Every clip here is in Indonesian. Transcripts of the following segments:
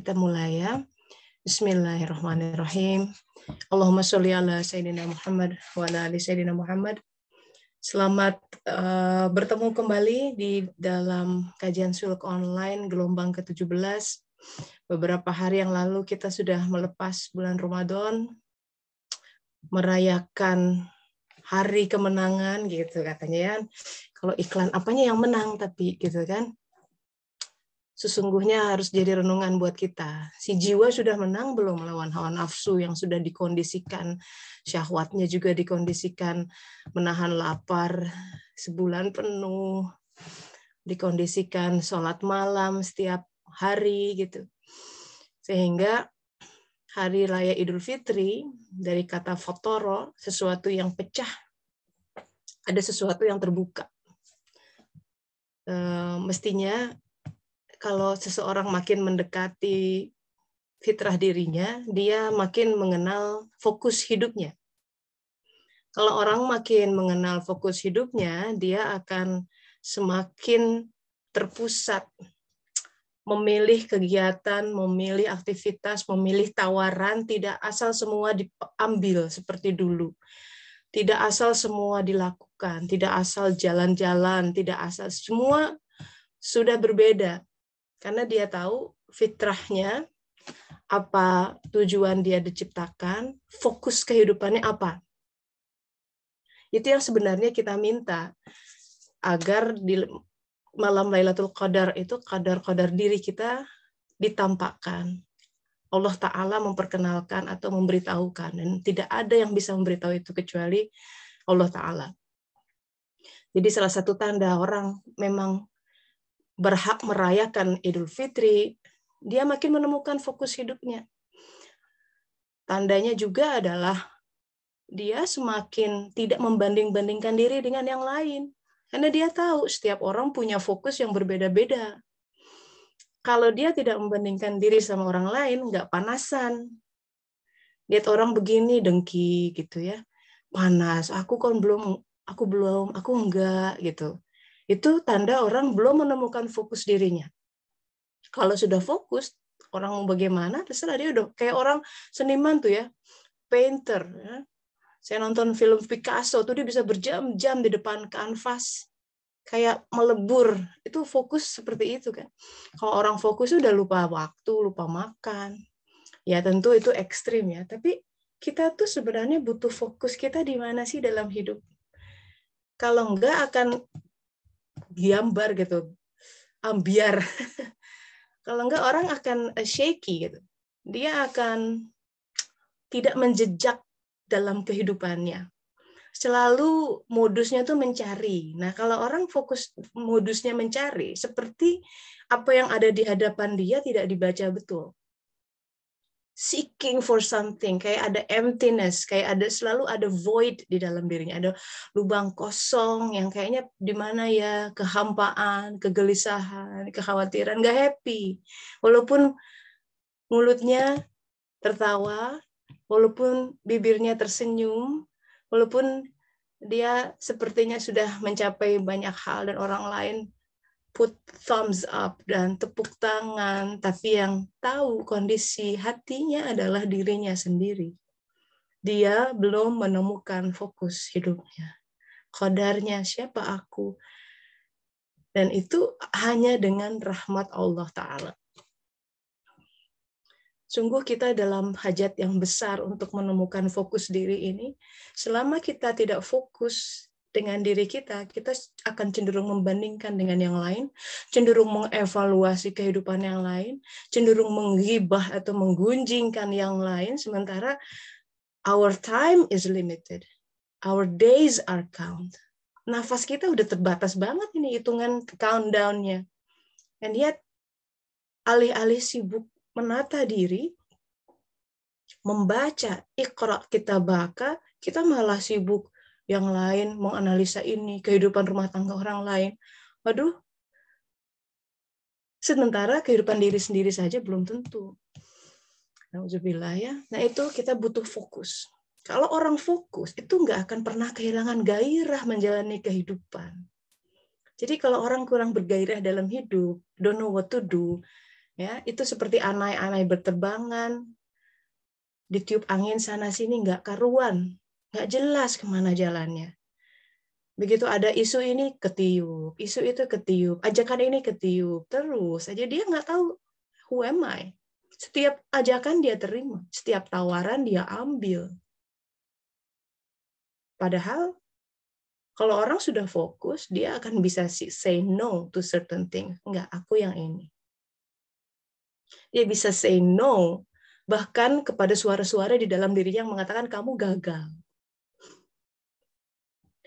kita mulai ya. Bismillahirrahmanirrahim. Allahumma sholli ala Sayyidina Muhammad wa ala ali Sayyidina Muhammad. Selamat bertemu kembali di dalam kajian suluk online gelombang ke-17. Beberapa hari yang lalu kita sudah melepas bulan Ramadan, merayakan hari kemenangan gitu katanya ya. Kalau iklan apanya yang menang tapi gitu kan. Sesungguhnya harus jadi renungan buat kita. Si jiwa sudah menang belum melawan hawa nafsu yang sudah dikondisikan, syahwatnya juga dikondisikan menahan lapar sebulan penuh, dikondisikan sholat malam setiap hari gitu. Sehingga hari raya Idul Fitri dari kata fotoro, sesuatu yang pecah, ada sesuatu yang terbuka. Mestinya kalau seseorang makin mendekati fitrah dirinya, dia makin mengenal fokus hidupnya. Kalau orang makin mengenal fokus hidupnya, dia akan semakin terpusat, memilih kegiatan, memilih aktivitas, memilih tawaran, tidak asal semua diambil seperti dulu. Tidak asal semua dilakukan, tidak asal jalan-jalan, tidak asal, semua sudah berbeda. Karena dia tahu fitrahnya, apa tujuan dia diciptakan, fokus kehidupannya apa. Itu yang sebenarnya kita minta, agar di malam Lailatul Qadar itu qadar-qadar diri kita ditampakkan. Allah Ta'ala memperkenalkan atau memberitahukan, dan tidak ada yang bisa memberitahu itu kecuali Allah Ta'ala. Jadi salah satu tanda orang memang berhak merayakan Idul Fitri, dia makin menemukan fokus hidupnya. Tandanya juga adalah dia semakin tidak membanding-bandingkan diri dengan yang lain. Karena dia tahu setiap orang punya fokus yang berbeda-beda. Kalau dia tidak membandingkan diri sama orang lain, nggak panasan. Lihat orang begini dengki gitu ya. Panas, aku enggak gitu. Itu tanda orang belum menemukan fokus dirinya. Kalau sudah fokus, orang mau bagaimana, terserah dia udah kayak orang seniman tuh ya, painter. Ya. Saya nonton film Picasso tuh dia bisa berjam-jam di depan kanvas, kayak melebur. Itu fokus seperti itu kan. Kalau orang fokus udah lupa waktu, lupa makan. Ya tentu itu ekstrim ya. Tapi kita tuh sebenarnya butuh fokus kita di mana sih dalam hidup. Kalau enggak akan gambar gitu, ambiar. Kalau enggak orang akan shaky gitu. Dia akan tidak menjejak dalam kehidupannya. Selalu modusnya tuh mencari. Nah, kalau orang fokus modusnya mencari, seperti apa yang ada di hadapan dia tidak dibaca betul. Seeking for something, kayak ada emptiness, kayak selalu ada void di dalam dirinya, ada lubang kosong yang kayaknya di mana ya, kehampaan, kegelisahan, kekhawatiran, nggak happy. Walaupun mulutnya tertawa, walaupun bibirnya tersenyum, walaupun dia sepertinya sudah mencapai banyak hal dan orang lain put thumbs up dan tepuk tangan, tapi yang tahu kondisi hatinya adalah dirinya sendiri. Dia belum menemukan fokus hidupnya. Qadarnya siapa aku? Dan itu hanya dengan rahmat Allah Ta'ala. Sungguh kita dalam hajat yang besar untuk menemukan fokus diri ini. Selama kita tidak fokus dengan diri kita, kita akan cenderung membandingkan dengan yang lain, cenderung mengevaluasi kehidupan yang lain, cenderung menghibah atau menggunjingkan yang lain, sementara our time is limited, our days are count. Nafas kita udah terbatas banget ini hitungan countdown-nya. And yet, alih-alih sibuk menata diri, membaca Iqra kitabaka, kita malah sibuk yang lain, menganalisa ini, kehidupan rumah tangga orang lain. Waduh, sementara kehidupan diri sendiri saja belum tentu. Nauzubillah ya. Nah itu kita butuh fokus. Kalau orang fokus, itu nggak akan pernah kehilangan gairah menjalani kehidupan. Jadi kalau orang kurang bergairah dalam hidup, don't know what to do, Ya, itu seperti anai-anai berterbangan, ditiup angin sana sini nggak karuan, nggak jelas kemana jalannya. Begitu ada isu ini ketiup, isu itu ketiup, ajakan ini ketiup, terus aja dia nggak tahu who am I. Setiap ajakan dia terima, setiap tawaran dia ambil. Padahal kalau orang sudah fokus, dia akan bisa say no to certain things. Enggak, aku yang ini. Dia bisa say no, bahkan kepada suara-suara di dalam dirinya yang mengatakan kamu gagal.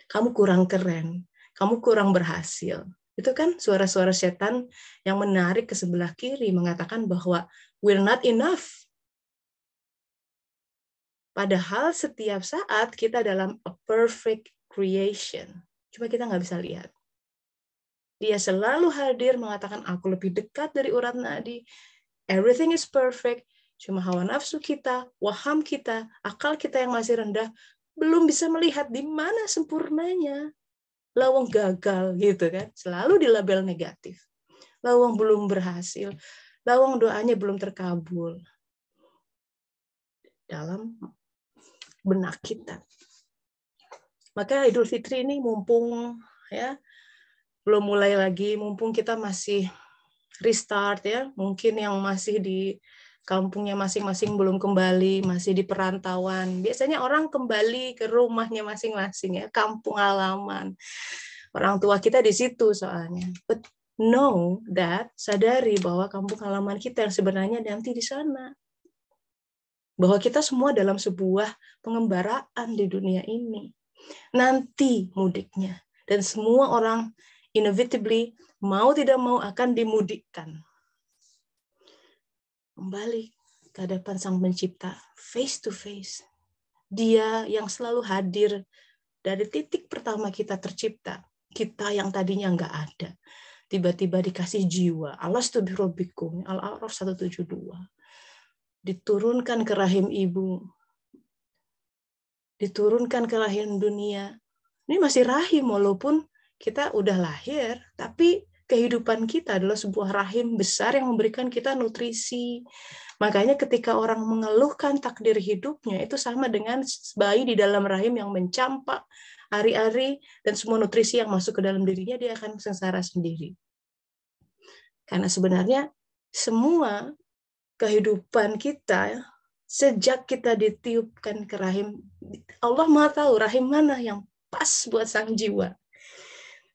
Kamu kurang keren. Kamu kurang berhasil. Itu kan suara-suara setan yang menarik ke sebelah kiri, mengatakan bahwa we're not enough. Padahal setiap saat kita dalam a perfect creation. Cuma kita nggak bisa lihat. Dia selalu hadir mengatakan aku lebih dekat dari urat nadi. Everything is perfect. Cuma hawa nafsu kita, waham kita, akal kita yang masih rendah belum bisa melihat di mana sempurnanya. Lawang gagal gitu kan. Selalu dilabel negatif. Lawang belum berhasil. Lawang doanya belum terkabul. Dalam benak kita. Maka Idul Fitri ini mumpung ya belum mulai lagi, mumpung kita masih restart ya, mungkin yang masih di kampungnya masing-masing belum kembali, masih di perantauan. Biasanya orang kembali ke rumahnya masing-masing ya, kampung halaman. Orang tua kita di situ soalnya. But know that, sadari bahwa kampung halaman kita yang sebenarnya nanti di sana. Bahwa kita semua dalam sebuah pengembaraan di dunia ini. Nanti mudiknya. Dan semua orang inevitably mau tidak mau akan dimudikkan. Kembali ke hadapan Sang Pencipta, face to face. Dia yang selalu hadir dari titik pertama kita tercipta. Kita yang tadinya nggak ada. Tiba-tiba dikasih jiwa. Alastu birabbikum, Al-A'raf 172. Diturunkan ke rahim ibu. Diturunkan ke rahim dunia. Ini masih rahim walaupun kita udah lahir, tapi kehidupan kita adalah sebuah rahim besar yang memberikan kita nutrisi. Makanya ketika orang mengeluhkan takdir hidupnya, itu sama dengan bayi di dalam rahim yang mencampak hari-hari, dan semua nutrisi yang masuk ke dalam dirinya, dia akan sengsara sendiri. Karena sebenarnya semua kehidupan kita, sejak kita ditiupkan ke rahim, Allah Maha tahu rahim mana yang pas buat sang jiwa.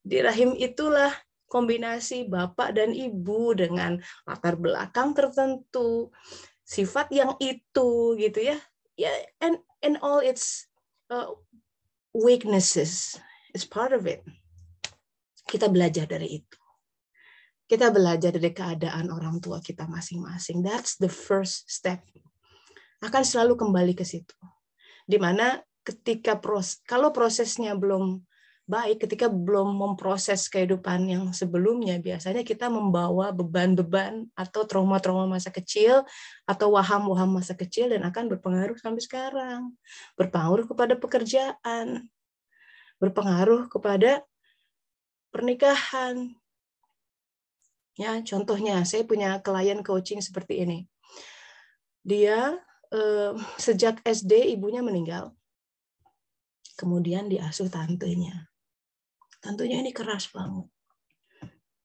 Di rahim itulah kombinasi bapak dan ibu dengan latar belakang tertentu, sifat yang itu gitu ya. Ya, and all its weaknesses is part of it. Kita belajar dari itu. Kita belajar dari keadaan orang tua kita masing-masing. That's the first step. Akan selalu kembali ke situ. Dimana ketika kalau prosesnya belum baik, ketika belum memproses kehidupan yang sebelumnya, biasanya kita membawa beban-beban atau trauma-trauma masa kecil atau waham-waham masa kecil dan akan berpengaruh sampai sekarang. Berpengaruh kepada pekerjaan, berpengaruh kepada pernikahan. Ya, contohnya saya punya klien coaching seperti ini. Dia sejak SD ibunya meninggal. Kemudian diasuh tantenya. Tantenya ini keras banget.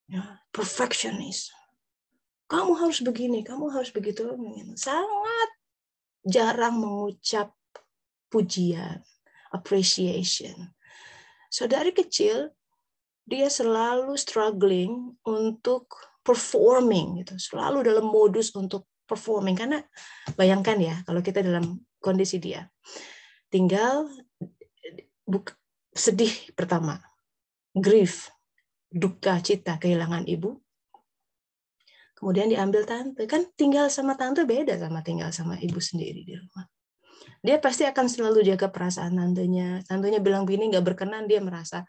Ya, perfectionist. Kamu harus begini, kamu harus begitu. Sangat jarang mengucap pujian, appreciation. So dari kecil, dia selalu struggling untuk performing. Gitu. Selalu dalam modus untuk performing. Karena bayangkan ya, kalau kita dalam kondisi dia. Tinggal sedih pertama. Grief, duka cita, kehilangan ibu. Kemudian diambil tante. Kan tinggal sama tante beda sama tinggal sama ibu sendiri di rumah. Dia pasti akan selalu jaga perasaan tantenya. Tantenya bilang begini nggak berkenan, dia merasa,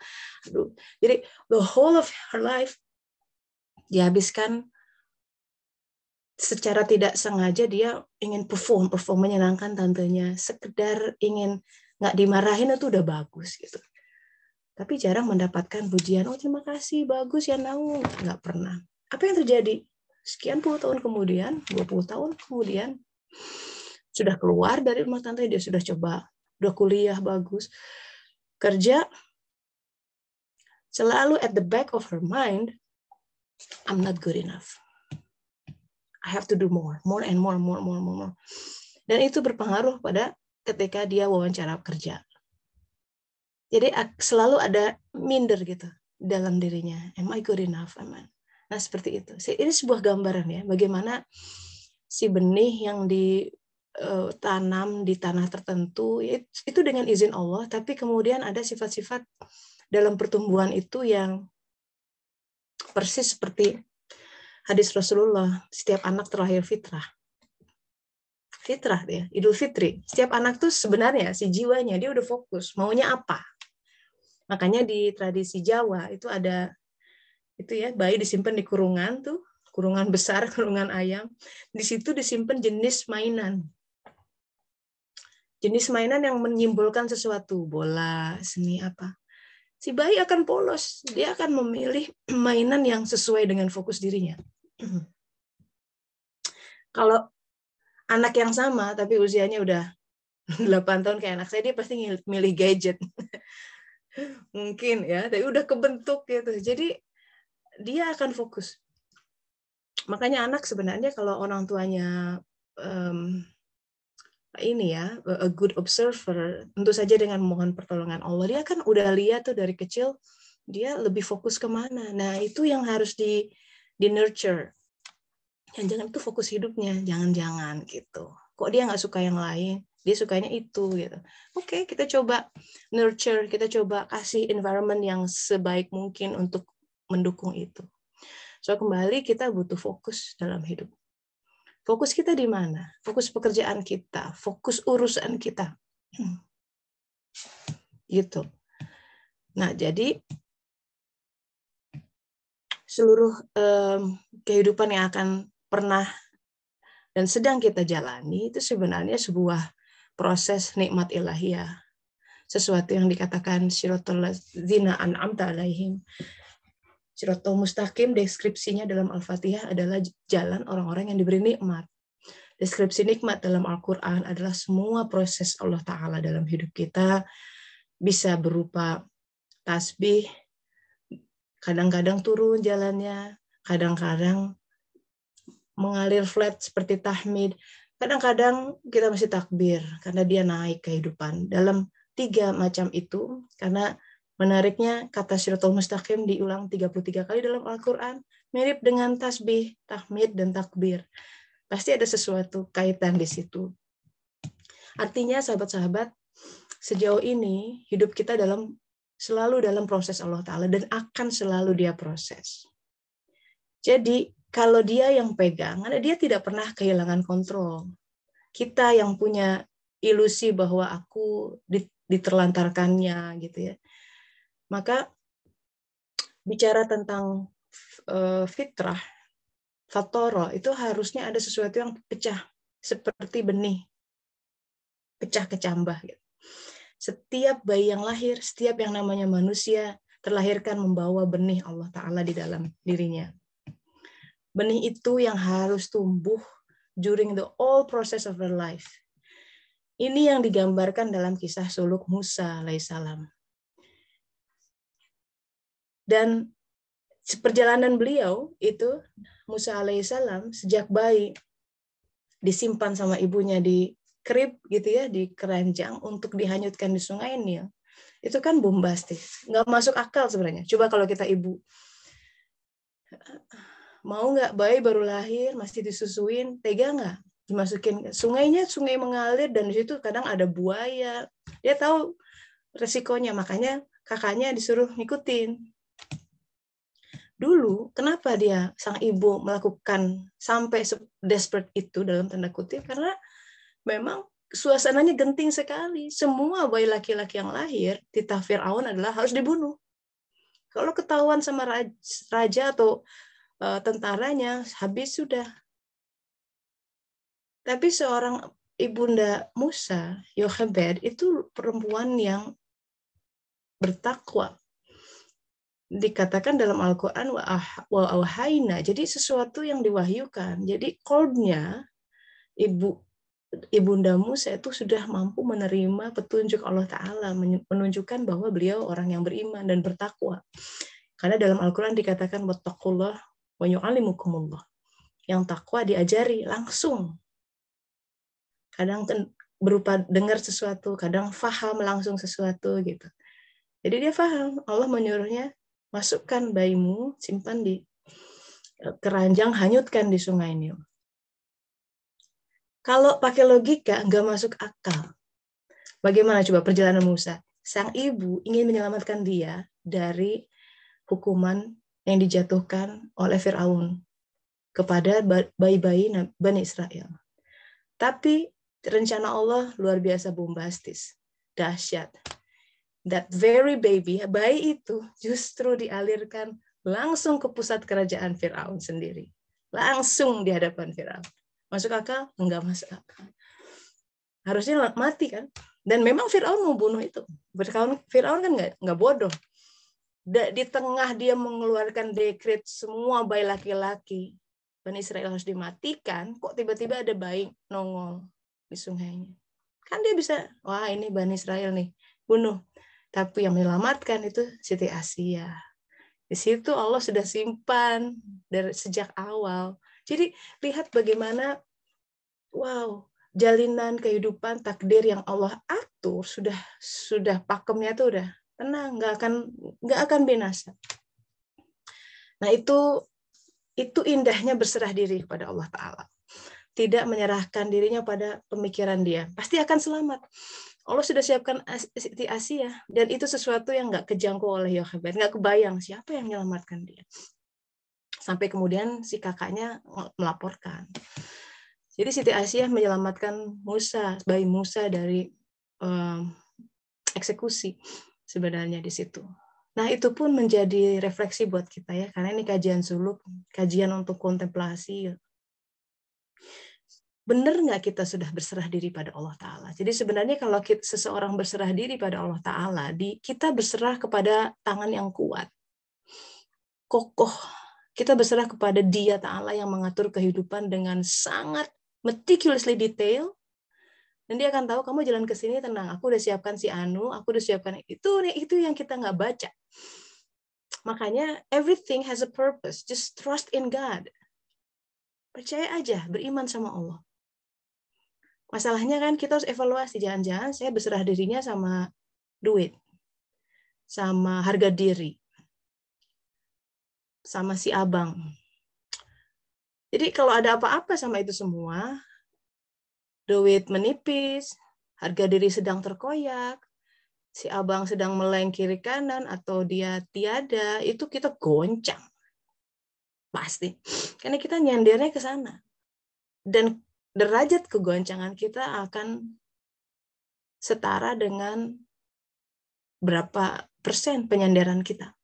aduh. Jadi the whole of her life dihabiskan secara tidak sengaja dia ingin perform menyenangkan tantenya. Sekedar ingin nggak dimarahin itu udah bagus gitu. Tapi jarang mendapatkan pujian, oh terima kasih, bagus ya Naung. Nggak pernah. Apa yang terjadi? sekian puluh tahun kemudian, 20 tahun kemudian, sudah keluar dari rumah tangga, dia sudah coba, udah kuliah bagus, kerja, selalu at the back of her mind, I'm not good enough. I have to do more and more. Dan itu berpengaruh pada ketika dia wawancara kerja. Jadi selalu ada minder gitu dalam dirinya. Am I good enough? Nah, seperti itu. Ini sebuah gambaran ya, bagaimana si benih yang ditanam di tanah tertentu, itu dengan izin Allah, tapi kemudian ada sifat-sifat dalam pertumbuhan itu yang persis seperti hadis Rasulullah, setiap anak terlahir fitrah. Fitrah dia, Idul Fitri. Setiap anak tuh sebenarnya si jiwanya dia udah fokus, maunya apa. Makanya di tradisi Jawa itu ada itu ya, bayi disimpan di kurungan tuh, kurungan besar, kurungan ayam. Di situ disimpan jenis mainan. Jenis mainan yang menyimbolkan sesuatu, bola, seni apa. Si bayi akan polos, dia akan memilih mainan yang sesuai dengan fokus dirinya. Kalau anak yang sama tapi usianya udah 8 tahun kayak anak saya, dia pasti milih gadget. Mungkin ya, tapi udah kebentuk gitu. Jadi dia akan fokus. Makanya anak sebenarnya kalau orang tuanya ini ya, a good observer, tentu saja dengan memohon pertolongan Allah, dia kan udah lihat tuh dari kecil dia lebih fokus kemana. Nah itu yang harus di nurture. Yang jangan itu fokus hidupnya, jangan gitu. Kok dia nggak suka yang lain? Dia sukanya itu gitu. Oke, kita coba nurture, kita coba kasih environment yang sebaik mungkin untuk mendukung itu. So kembali kita butuh fokus dalam hidup. Fokus kita di mana? Fokus pekerjaan kita, fokus urusan kita. Gitu. Nah, jadi seluruh kehidupan yang akan pernah dan sedang kita jalani itu sebenarnya sebuah proses nikmat ilahiyah. Sesuatu yang dikatakan siratal ladzina an'amta alaihim. Siratal mustaqim, deskripsinya dalam Al-Fatihah adalah jalan orang-orang yang diberi nikmat. Deskripsi nikmat dalam Al-Quran adalah semua proses Allah Ta'ala dalam hidup kita, bisa berupa tasbih, kadang-kadang turun jalannya, kadang-kadang mengalir flat seperti tahmid, kadang-kadang kita masih takbir karena dia naik kehidupan. Dalam 3 macam itu, karena menariknya kata Siratal Mustaqim diulang 33 kali dalam Al-Quran, mirip dengan tasbih, tahmid, dan takbir. Pasti ada sesuatu kaitan di situ. Artinya sahabat-sahabat, sejauh ini hidup kita selalu dalam proses Allah Ta'ala dan akan selalu dia proses. Jadi kalau dia yang pegang, dia tidak pernah kehilangan kontrol. Kita yang punya ilusi bahwa aku diterlantarkannya gitu ya. Maka bicara tentang fitrah, fatoro, itu harusnya ada sesuatu yang pecah seperti benih, pecah kecambah gitu. Setiap bayi yang lahir, setiap yang namanya manusia terlahirkan membawa benih Allah Ta'ala di dalam dirinya. Benih itu yang harus tumbuh during the all process of their life. Ini yang digambarkan dalam kisah suluk Musa alaihissalam. Dan perjalanan beliau itu, Musa alaihissalam sejak bayi disimpan sama ibunya di krib gitu ya, di keranjang untuk dihanyutkan di sungai Nil. Itu kan bombastis, nggak masuk akal sebenarnya. Coba kalau kita ibu, mau nggak bayi baru lahir masih disusuin, tega nggak dimasukin sungainya, sungai mengalir dan di situ kadang ada buaya. Dia tahu resikonya, makanya kakaknya disuruh ngikutin. Dulu kenapa dia sang ibu melakukan sampai desperate itu dalam tanda kutip, karena memang suasananya genting sekali. Semua bayi laki-laki yang lahir titah Fir'aun adalah harus dibunuh. Kalau ketahuan sama raja atau tentaranya, habis sudah. Tapi seorang ibunda Musa, Yochebed, itu perempuan yang bertakwa. dikatakan dalam Al-Quran wa auhayna, jadi sesuatu yang diwahyukan. Jadi kolbnya ibunda Musa itu sudah mampu menerima petunjuk Allah Ta'ala, menunjukkan bahwa beliau orang yang beriman dan bertakwa. Karena dalam Al-Quran dikatakan wattaqullah wa yu'allimukumullah. Yang takwa diajari langsung. Kadang berupa dengar sesuatu, kadang faham langsung sesuatu gitu. Jadi dia faham, Allah menyuruhnya masukkan bayimu, simpan di keranjang, hanyutkan di sungai Nil. Kalau pakai logika, nggak masuk akal. Bagaimana coba perjalanan Musa? Sang ibu ingin menyelamatkan dia dari hukuman yang dijatuhkan oleh Firaun kepada bayi-bayi Bani Israel. Tapi rencana Allah luar biasa bombastis, dahsyat. That very baby, bayi itu justru dialirkan langsung ke pusat kerajaan Firaun sendiri. Langsung di hadapan Firaun. Masuk akal? Enggak masuk akal. Harusnya mati kan? Dan memang Firaun mau bunuh itu. Firaun kan nggak bodoh. Di tengah dia mengeluarkan dekret semua bayi laki-laki Bani Israel harus dimatikan, kok tiba-tiba ada bayi nongol di sungainya. Kan dia bisa, wah ini Bani Israel nih, bunuh. Tapi yang menyelamatkan itu Siti Asia. Di situ Allah sudah simpan dari sejak awal. Jadi lihat bagaimana, wow, jalinan kehidupan takdir yang Allah atur sudah pakemnya tuh udah tenang, nggak akan binasa. Nah itu indahnya berserah diri kepada Allah Ta'ala. Tidak menyerahkan dirinya pada pemikiran dia. Pasti akan selamat. Allah sudah siapkan Siti Asia. Dan itu sesuatu yang nggak kejangkau oleh Yochebed. Nggak kebayang siapa yang menyelamatkan dia. Sampai kemudian si kakaknya melaporkan. Jadi Siti Asia menyelamatkan Musa, bayi Musa dari eksekusi sebenarnya di situ. Nah, itu pun menjadi refleksi buat kita ya, karena ini kajian suluk, kajian untuk kontemplasi. Benar nggak kita sudah berserah diri pada Allah Ta'ala? Jadi sebenarnya kalau seseorang berserah diri pada Allah Ta'ala, kita berserah kepada tangan yang kuat, kokoh. Kita berserah kepada Dia Ta'ala yang mengatur kehidupan dengan sangat meticulously detail. Dan dia akan tahu kamu jalan ke sini tenang. Aku udah siapkan si Anu, aku udah siapkan itu yang kita nggak baca. Makanya everything has a purpose. Just trust in God. Percaya aja, beriman sama Allah. Masalahnya kan kita harus evaluasi. Jangan-jangan saya berserah dirinya sama duit, sama harga diri, sama si abang. Jadi kalau ada apa-apa sama itu semua, duit menipis, harga diri sedang terkoyak, si abang sedang meleng kiri kanan, atau dia tiada, itu kita goncang. Pasti. Karena kita nyandirnya ke sana. Dan derajat kegoncangan kita akan setara dengan berapa persen penyandaran kita.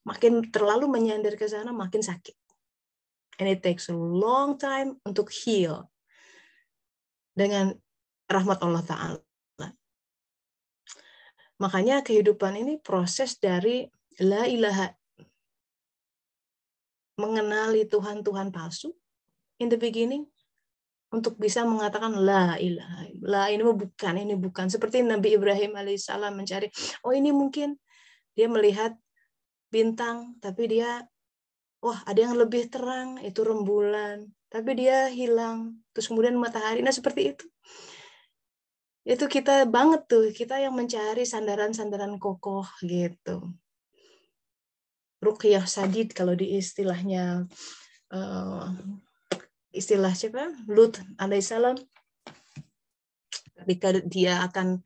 Makin terlalu menyandar ke sana, makin sakit. And it takes a long time untuk heal dengan rahmat Allah Ta'ala. Makanya kehidupan ini proses dari la ilaha, mengenali Tuhan-Tuhan palsu in the beginning, untuk bisa mengatakan la ilaha, la ini bukan. Seperti Nabi Ibrahim alaihissalam mencari, oh ini mungkin dia melihat bintang, tapi dia, wah ada yang lebih terang, itu rembulan, tapi dia hilang, terus kemudian matahari. Nah seperti itu. Itu kita banget tuh, kita yang mencari sandaran-sandaran kokoh gitu. Ruqyah Sadid kalau di istilahnya, istilah siapa? Lut alaihissalam, ketika dia akan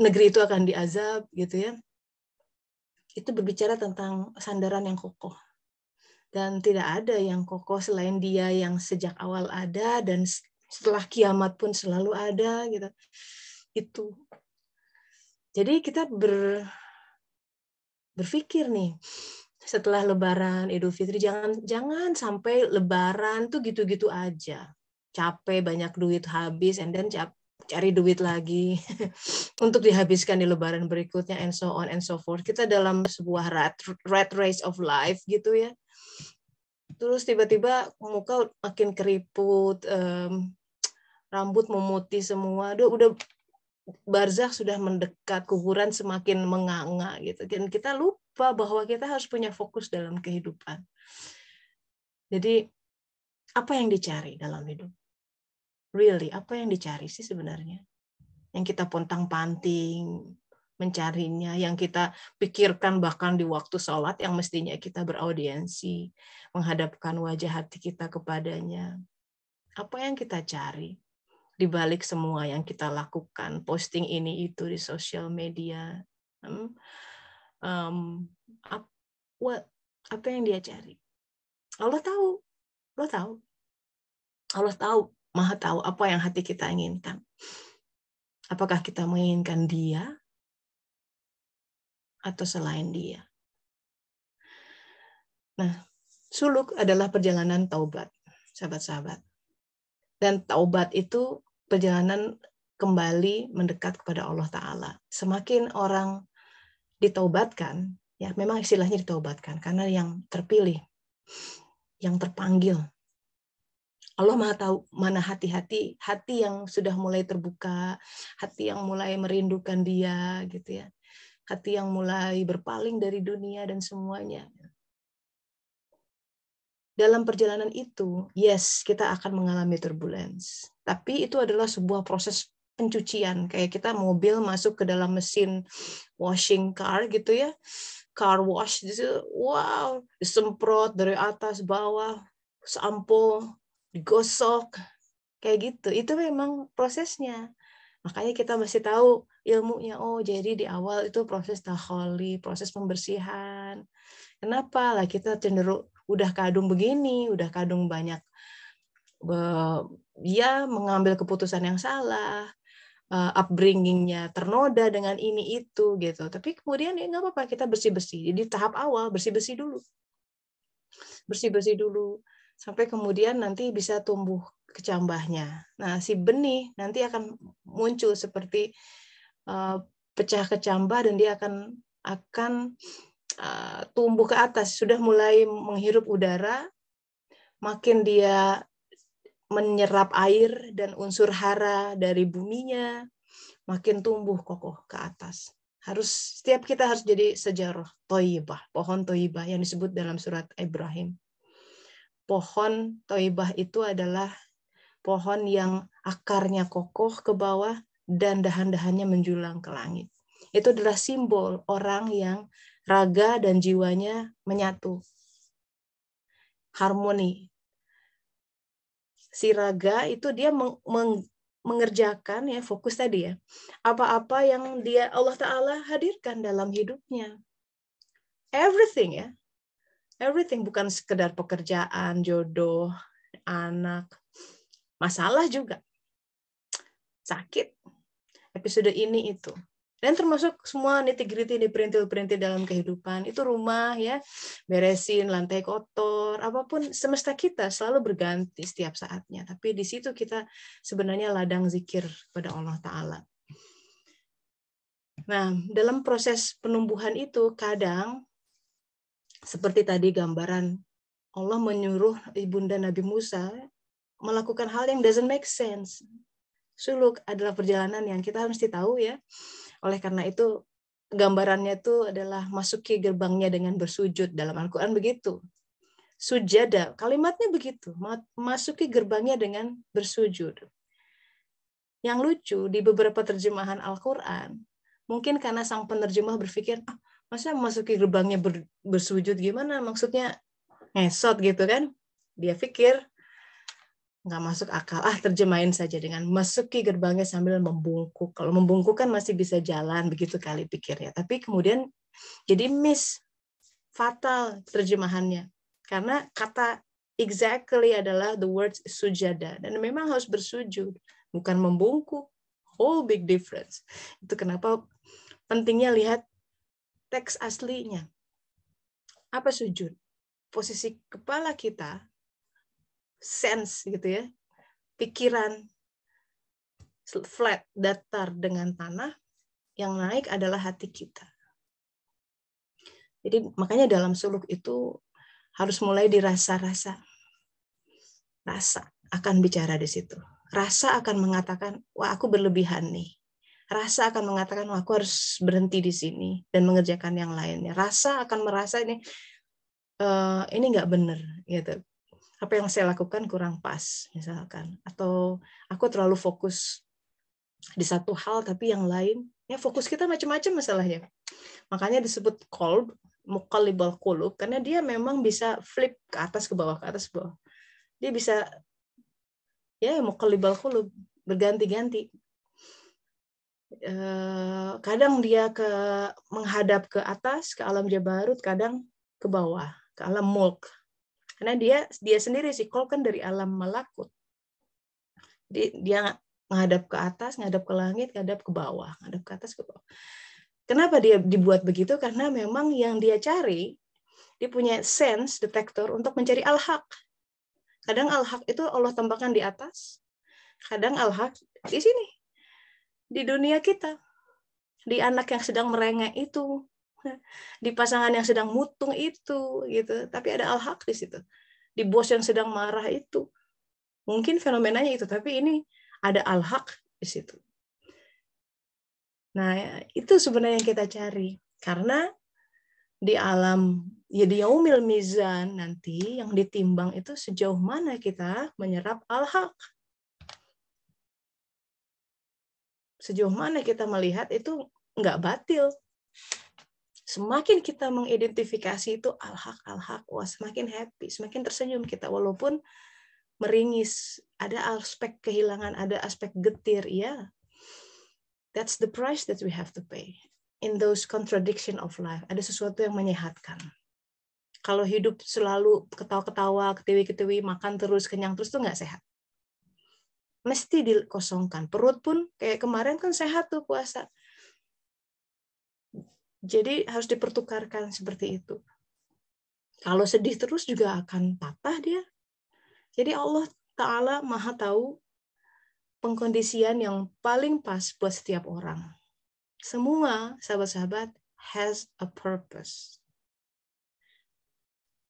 negeri itu akan diazab gitu ya. Itu berbicara tentang sandaran yang kokoh. Dan tidak ada yang kokoh selain Dia yang sejak awal ada dan setelah kiamat pun selalu ada gitu. Itu. Jadi kita berpikir nih, setelah Lebaran, Idul Fitri, jangan sampai Lebaran tuh gitu-gitu aja. Capek, banyak duit habis, and then cari duit lagi untuk dihabiskan di lebaran berikutnya, and so on and so forth. Kita dalam sebuah rat race of life gitu ya. Terus tiba-tiba muka makin keriput, rambut memutih semua, udah barzakh sudah mendekat, kuburan semakin menganga gitu. Dan kita lupa bahwa kita harus punya fokus dalam kehidupan. Jadi apa yang dicari dalam hidup? Really, apa yang dicari sih sebenarnya? Yang kita pontang-panting mencarinya, yang kita pikirkan bahkan di waktu sholat yang mestinya kita beraudiensi, menghadapkan wajah hati kita kepadanya. Apa yang kita cari di balik semua yang kita lakukan, posting ini itu di sosial media? Apa yang dia cari? Allah tahu, Allah tahu. Allah tahu, Maha tahu apa yang hati kita inginkan. Apakah kita menginginkan Dia atau selain Dia? Nah, suluk adalah perjalanan taubat, sahabat-sahabat. Dan taubat itu perjalanan kembali mendekat kepada Allah Ta'ala. Semakin orang ditaubatkan, ya memang istilahnya ditaubatkan, karena yang terpilih, yang terpanggil. Allah Maha tahu mana hati yang sudah mulai terbuka, hati yang mulai merindukan Dia, gitu ya. Hati yang mulai berpaling dari dunia dan semuanya. Dalam perjalanan itu, yes, kita akan mengalami turbulence. Tapi itu adalah sebuah proses pencucian. Kayak kita mobil masuk ke dalam mesin washing car gitu ya. Car wash, wow, disemprot dari atas bawah, sampo, digosok, kayak gitu. Itu memang prosesnya. Makanya kita masih tahu ilmunya. Oh, jadi di awal itu proses takholi, proses pembersihan. Kenapa lah kita cenderung udah kadung begini, udah kadung banyak dia mengambil keputusan yang salah, upbringing-nya ternoda dengan ini itu gitu. Tapi kemudian ya nggak apa-apa, kita bersih-bersih. Jadi tahap awal bersih-bersih dulu. Bersih-bersih dulu sampai kemudian nanti bisa tumbuh kecambahnya. Nah, si benih nanti akan muncul seperti pecah kecambah dan dia akan tumbuh ke atas, sudah mulai menghirup udara, makin dia menyerap air dan unsur hara dari buminya, makin tumbuh kokoh ke atas. Setiap kita harus jadi sejarah Thayyibah, pohon Thayyibah yang disebut dalam surat Ibrahim. Pohon Thayyibah itu adalah pohon yang akarnya kokoh ke bawah dan dahan-dahannya menjulang ke langit. Itu adalah simbol orang yang raga dan jiwanya menyatu. Harmoni. Si raga itu dia mengerjakan ya, fokus tadi ya. Apa-apa yang Allah Ta'ala hadirkan dalam hidupnya. Everything ya. Everything, bukan sekedar pekerjaan, jodoh, anak, masalah juga. Sakit. Episode ini itu. Dan termasuk semua nitty-gritty di perintil-perintil dalam kehidupan. Itu rumah ya, beresin lantai kotor, apapun semesta kita selalu berganti setiap saatnya. Tapi di situ kita sebenarnya ladang zikir pada Allah Ta'ala. Nah, dalam proses penumbuhan itu kadang seperti tadi gambaran Allah menyuruh ibunda Nabi Musa melakukan hal yang doesn't make sense. Suluk adalah perjalanan yang kita mesti tahu ya. Oleh karena itu gambarannya itu adalah masuki gerbangnya dengan bersujud. Dalam Al-Quran begitu. Sujada, kalimatnya begitu. Masuki gerbangnya dengan bersujud. Yang lucu, di beberapa terjemahan Al-Quran, mungkin karena sang penerjemah berpikir, masa masuki gerbangnya bersujud gimana? Maksudnya ngesot gitu kan? Dia pikir, nggak masuk akal, terjemahin saja dengan masuki gerbangnya sambil membungkuk. Kalau membungkuk kan masih bisa jalan, begitu kali pikirnya. Tapi kemudian jadi fatal terjemahannya. Karena kata exactly adalah the word sujada. Dan memang harus bersujud, bukan membungkuk. Whole big difference. Itu kenapa pentingnya lihat teks aslinya. Apa sujud? Posisi kepala kita, sense gitu ya, pikiran flat, datar dengan tanah, yang naik adalah hati kita. Jadi makanya dalam suluk itu harus mulai dirasa-rasa. Rasa akan bicara di situ. Rasa akan mengatakan, wah aku berlebihan nih. Rasa akan mengatakan, wah aku harus berhenti di sini dan mengerjakan yang lainnya. Rasa akan merasa ini nggak benar, gitu. Apa yang saya lakukan kurang pas, misalkan. Atau aku terlalu fokus di satu hal, tapi yang lain, ya fokus kita macam-macam masalahnya. Makanya disebut qalb, muqallibal qulub, karena dia memang bisa flip ke atas, ke bawah, ke atas, ke bawah. Dia bisa, ya muqallibal qulub, berganti-ganti. Kadang dia menghadap ke atas, ke alam jabarut, kadang ke bawah, ke alam mulk. Karena dia sendiri sih, qalb kan dari alam malakut. Dia menghadap ke atas, menghadap ke langit, menghadap ke bawah, menghadap ke atas, ke bawah. Kenapa dia dibuat begitu? Karena memang yang dia cari, dia punya sense detektor untuk mencari al-haq. Kadang al-haq itu Allah tambahkan di atas, kadang al-haq di sini, di dunia kita, di anak yang sedang merengek itu, di pasangan yang sedang mutung itu, gitu. Tapi ada al-haq di situ. Di bos yang sedang marah itu, mungkin fenomenanya itu, tapi ini ada al-haq di situ. Nah, itu sebenarnya yang kita cari. Karena di alam, ya di yaumil mizan nanti, yang ditimbang itu sejauh mana kita menyerap al-haq. Sejauh mana kita melihat itu nggak batil. Semakin kita mengidentifikasi itu al-haq, wah semakin happy, semakin tersenyum kita. Walaupun meringis, ada aspek kehilangan, ada aspek getir, ya. That's the price that we have to pay. In those contradiction of life, ada sesuatu yang menyehatkan. Kalau hidup selalu ketawa-ketawa, ketiwi-ketiwi, makan terus, kenyang terus, itu nggak sehat. Mesti dikosongkan. Perut pun, kayak kemarin kan sehat tuh puasa. Jadi harus dipertukarkan seperti itu. Kalau sedih terus juga akan patah dia. Jadi Allah Ta'ala Maha tahu pengkondisian yang paling pas buat setiap orang. Semua sahabat-sahabat has a purpose.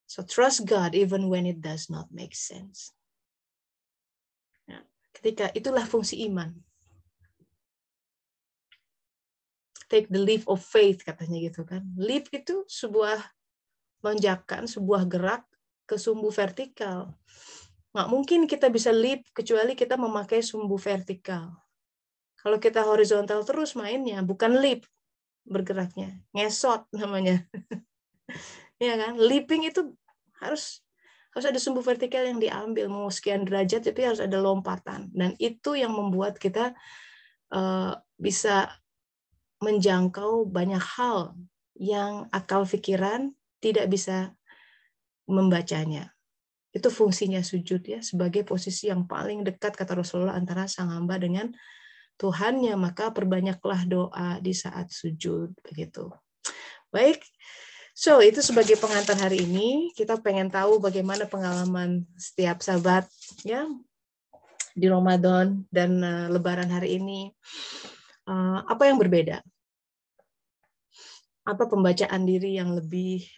So trust God even when it does not make sense. Ya, ketika itulah fungsi iman. Take the leap of faith katanya gitu kan. Leap itu sebuah lonjakan, sebuah gerak ke sumbu vertikal. Nggak mungkin kita bisa leap kecuali kita memakai sumbu vertikal. Kalau kita horizontal terus mainnya, bukan leap bergeraknya, ngesot namanya. Ya kan? Leaping itu harus ada sumbu vertikal yang diambil, mau sekian derajat tapi harus ada lompatan. Dan itu yang membuat kita bisa menjangkau banyak hal yang akal pikiran tidak bisa membacanya. Itu fungsinya sujud ya, sebagai posisi yang paling dekat kata Rasulullah antara sang hamba dengan Tuhannya, maka perbanyaklah doa di saat sujud begitu. Baik. So, itu sebagai pengantar hari ini, kita pengen tahu bagaimana pengalaman setiap sahabat ya di Ramadan dan Lebaran hari ini. Apa yang berbeda? Apa pembacaan diri yang lebih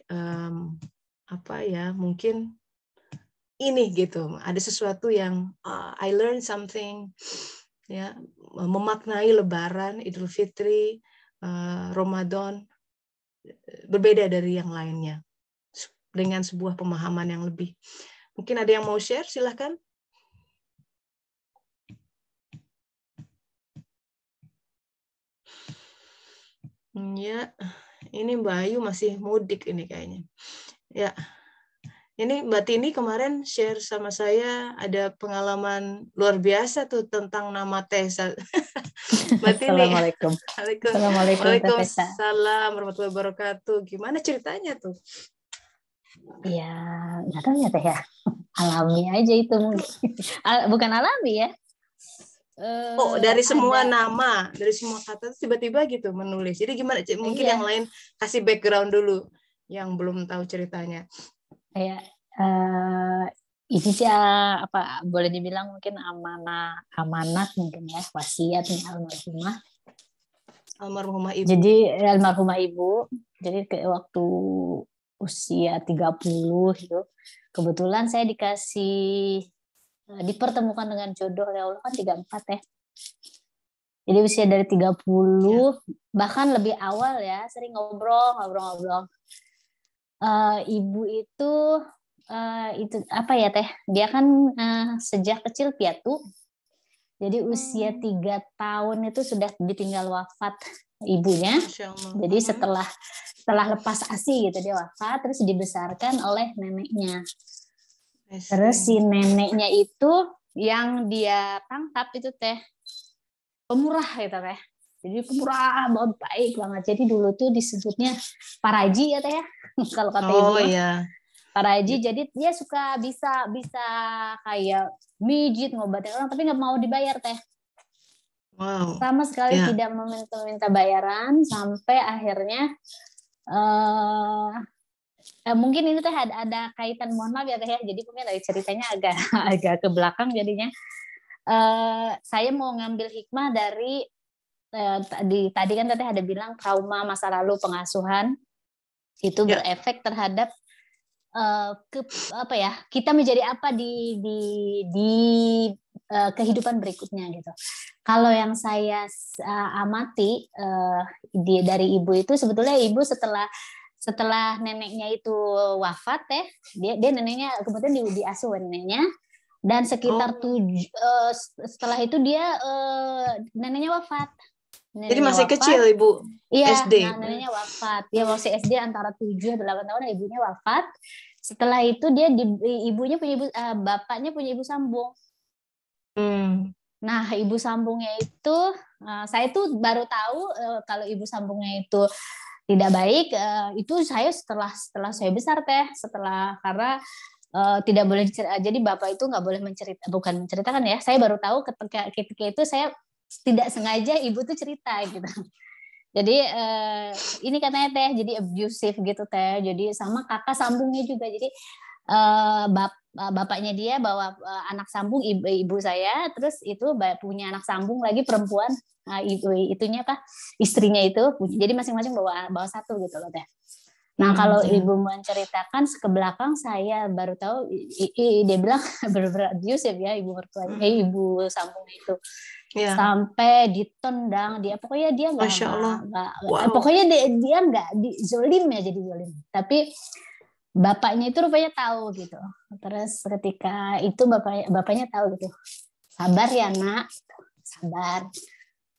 mungkin ini gitu. Ada sesuatu yang I learned something ya, memaknai Lebaran, Idul Fitri, Ramadan berbeda dari yang lainnya dengan sebuah pemahaman yang lebih. Mungkin ada yang mau share, silahkan. Ya, ini Mbak Ayu masih mudik ini kayaknya. Ya, ini Mbak Tini kemarin share sama saya ada pengalaman luar biasa tuh tentang nama teh. Mbak Tini. Assalamualaikum. Waalaikumsalam warahmatullahi wabarakatuh. Gimana ceritanya tuh? Ya, nggak tahu ya teh ya. Alami aja itu mungkin. Bukan alami ya. Dari semua nama, dari semua kata tiba-tiba gitu menulis. Jadi gimana? Mungkin yang lain kasih background dulu yang belum tahu ceritanya. Ya, ini dia apa boleh dibilang mungkin amanat mungkin ya, wasiat Almarhumah ibu. Jadi almarhumah ibu. Jadi waktu usia 30 itu kebetulan saya dipertemukan dengan jodoh oleh Allah kan 34 ya. Jadi usia dari 30 bahkan lebih awal ya, sering ngobrol. Ibu itu apa ya Teh? Dia kan sejak kecil piatu. Jadi usia 3 tahun itu sudah ditinggal wafat ibunya. Jadi setelah lepas ASI gitu dia wafat, terus dibesarkan oleh neneknya. Terus si neneknya itu yang dia tangkap itu Teh pemurah gitu Teh. Jadi pemurah banget, baik banget. Jadi dulu tuh disebutnya Paraji ya Teh ya. Kalau kata ibu. Oh iya. Paraji, jadi dia suka bisa kayak mijit ngobatin orang tapi nggak mau dibayar Teh. Wow. Sama sekali tidak meminta bayaran sampai akhirnya mungkin ini Teh ada kaitan, mohon maaf ya Teh ya. Jadi mungkin dari ceritanya agak ke belakang jadinya. Saya mau ngambil hikmah dari tadi kan Teteh ada bilang trauma masa lalu pengasuhan itu berefek terhadap kita menjadi apa di kehidupan berikutnya gitu. Kalau yang saya amati dari ibu itu sebetulnya ibu setelah neneknya itu wafat dia neneknya kemudian diasuh neneknya dan sekitar setelah itu dia neneknya wafat. Jadi masih kecil ibu SD. Iya, neneknya wafat. Dia masih SD antara 7-8 tahun, ibunya wafat. Setelah itu dia bapaknya punya ibu sambung. Nah, ibu sambungnya itu saya tuh baru tahu kalau ibu sambungnya itu tidak baik. Itu saya setelah saya besar karena tidak boleh jadi bapak itu nggak boleh bukan menceritakan ya. Saya baru tahu ketika itu saya tidak sengaja ibu tuh cerita gitu. Jadi ini katanya Teh jadi abusive gitu Teh. Jadi sama kakak sambungnya juga. Jadi bapaknya dia bawa anak sambung ibu saya, terus itu punya anak sambung lagi perempuan, istrinya itu. Jadi masing-masing bawa satu gitu loh Teh. Nah kalau ibu menceritakan ke belakang saya baru tahu dia bilang benar-benar abusive ya ibu mertuanya, ibu sambungnya itu. Sampai ditendang dia, pokoknya dia pokoknya dia nggak zolim ya, jadi zolim. Tapi bapaknya itu rupanya tahu gitu. Terus ketika itu bapaknya tahu gitu, sabar ya nak, sabar.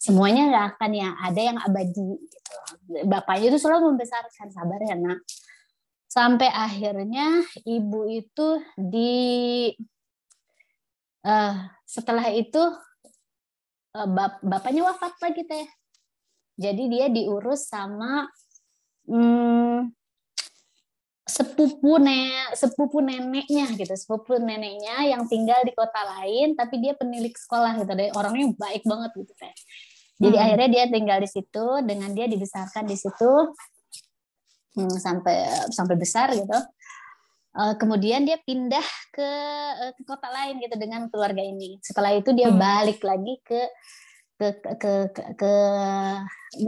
Semuanya nggak akan yang ada yang abadi gitu. Bapaknya itu selalu membesarkan, sabar ya nak. Sampai akhirnya ibu itu setelah itu bapaknya wafat lagi Teh. Jadi dia diurus sama sepupu neneknya gitu, sepupu neneknya yang tinggal di kota lain tapi dia penilik sekolah gitu, orangnya baik banget gitu Teh. Jadi akhirnya dia tinggal di situ, dengan dia dibesarkan di situ sampai besar gitu. Kemudian dia pindah ke kota lain gitu dengan keluarga ini. Setelah itu dia balik lagi ke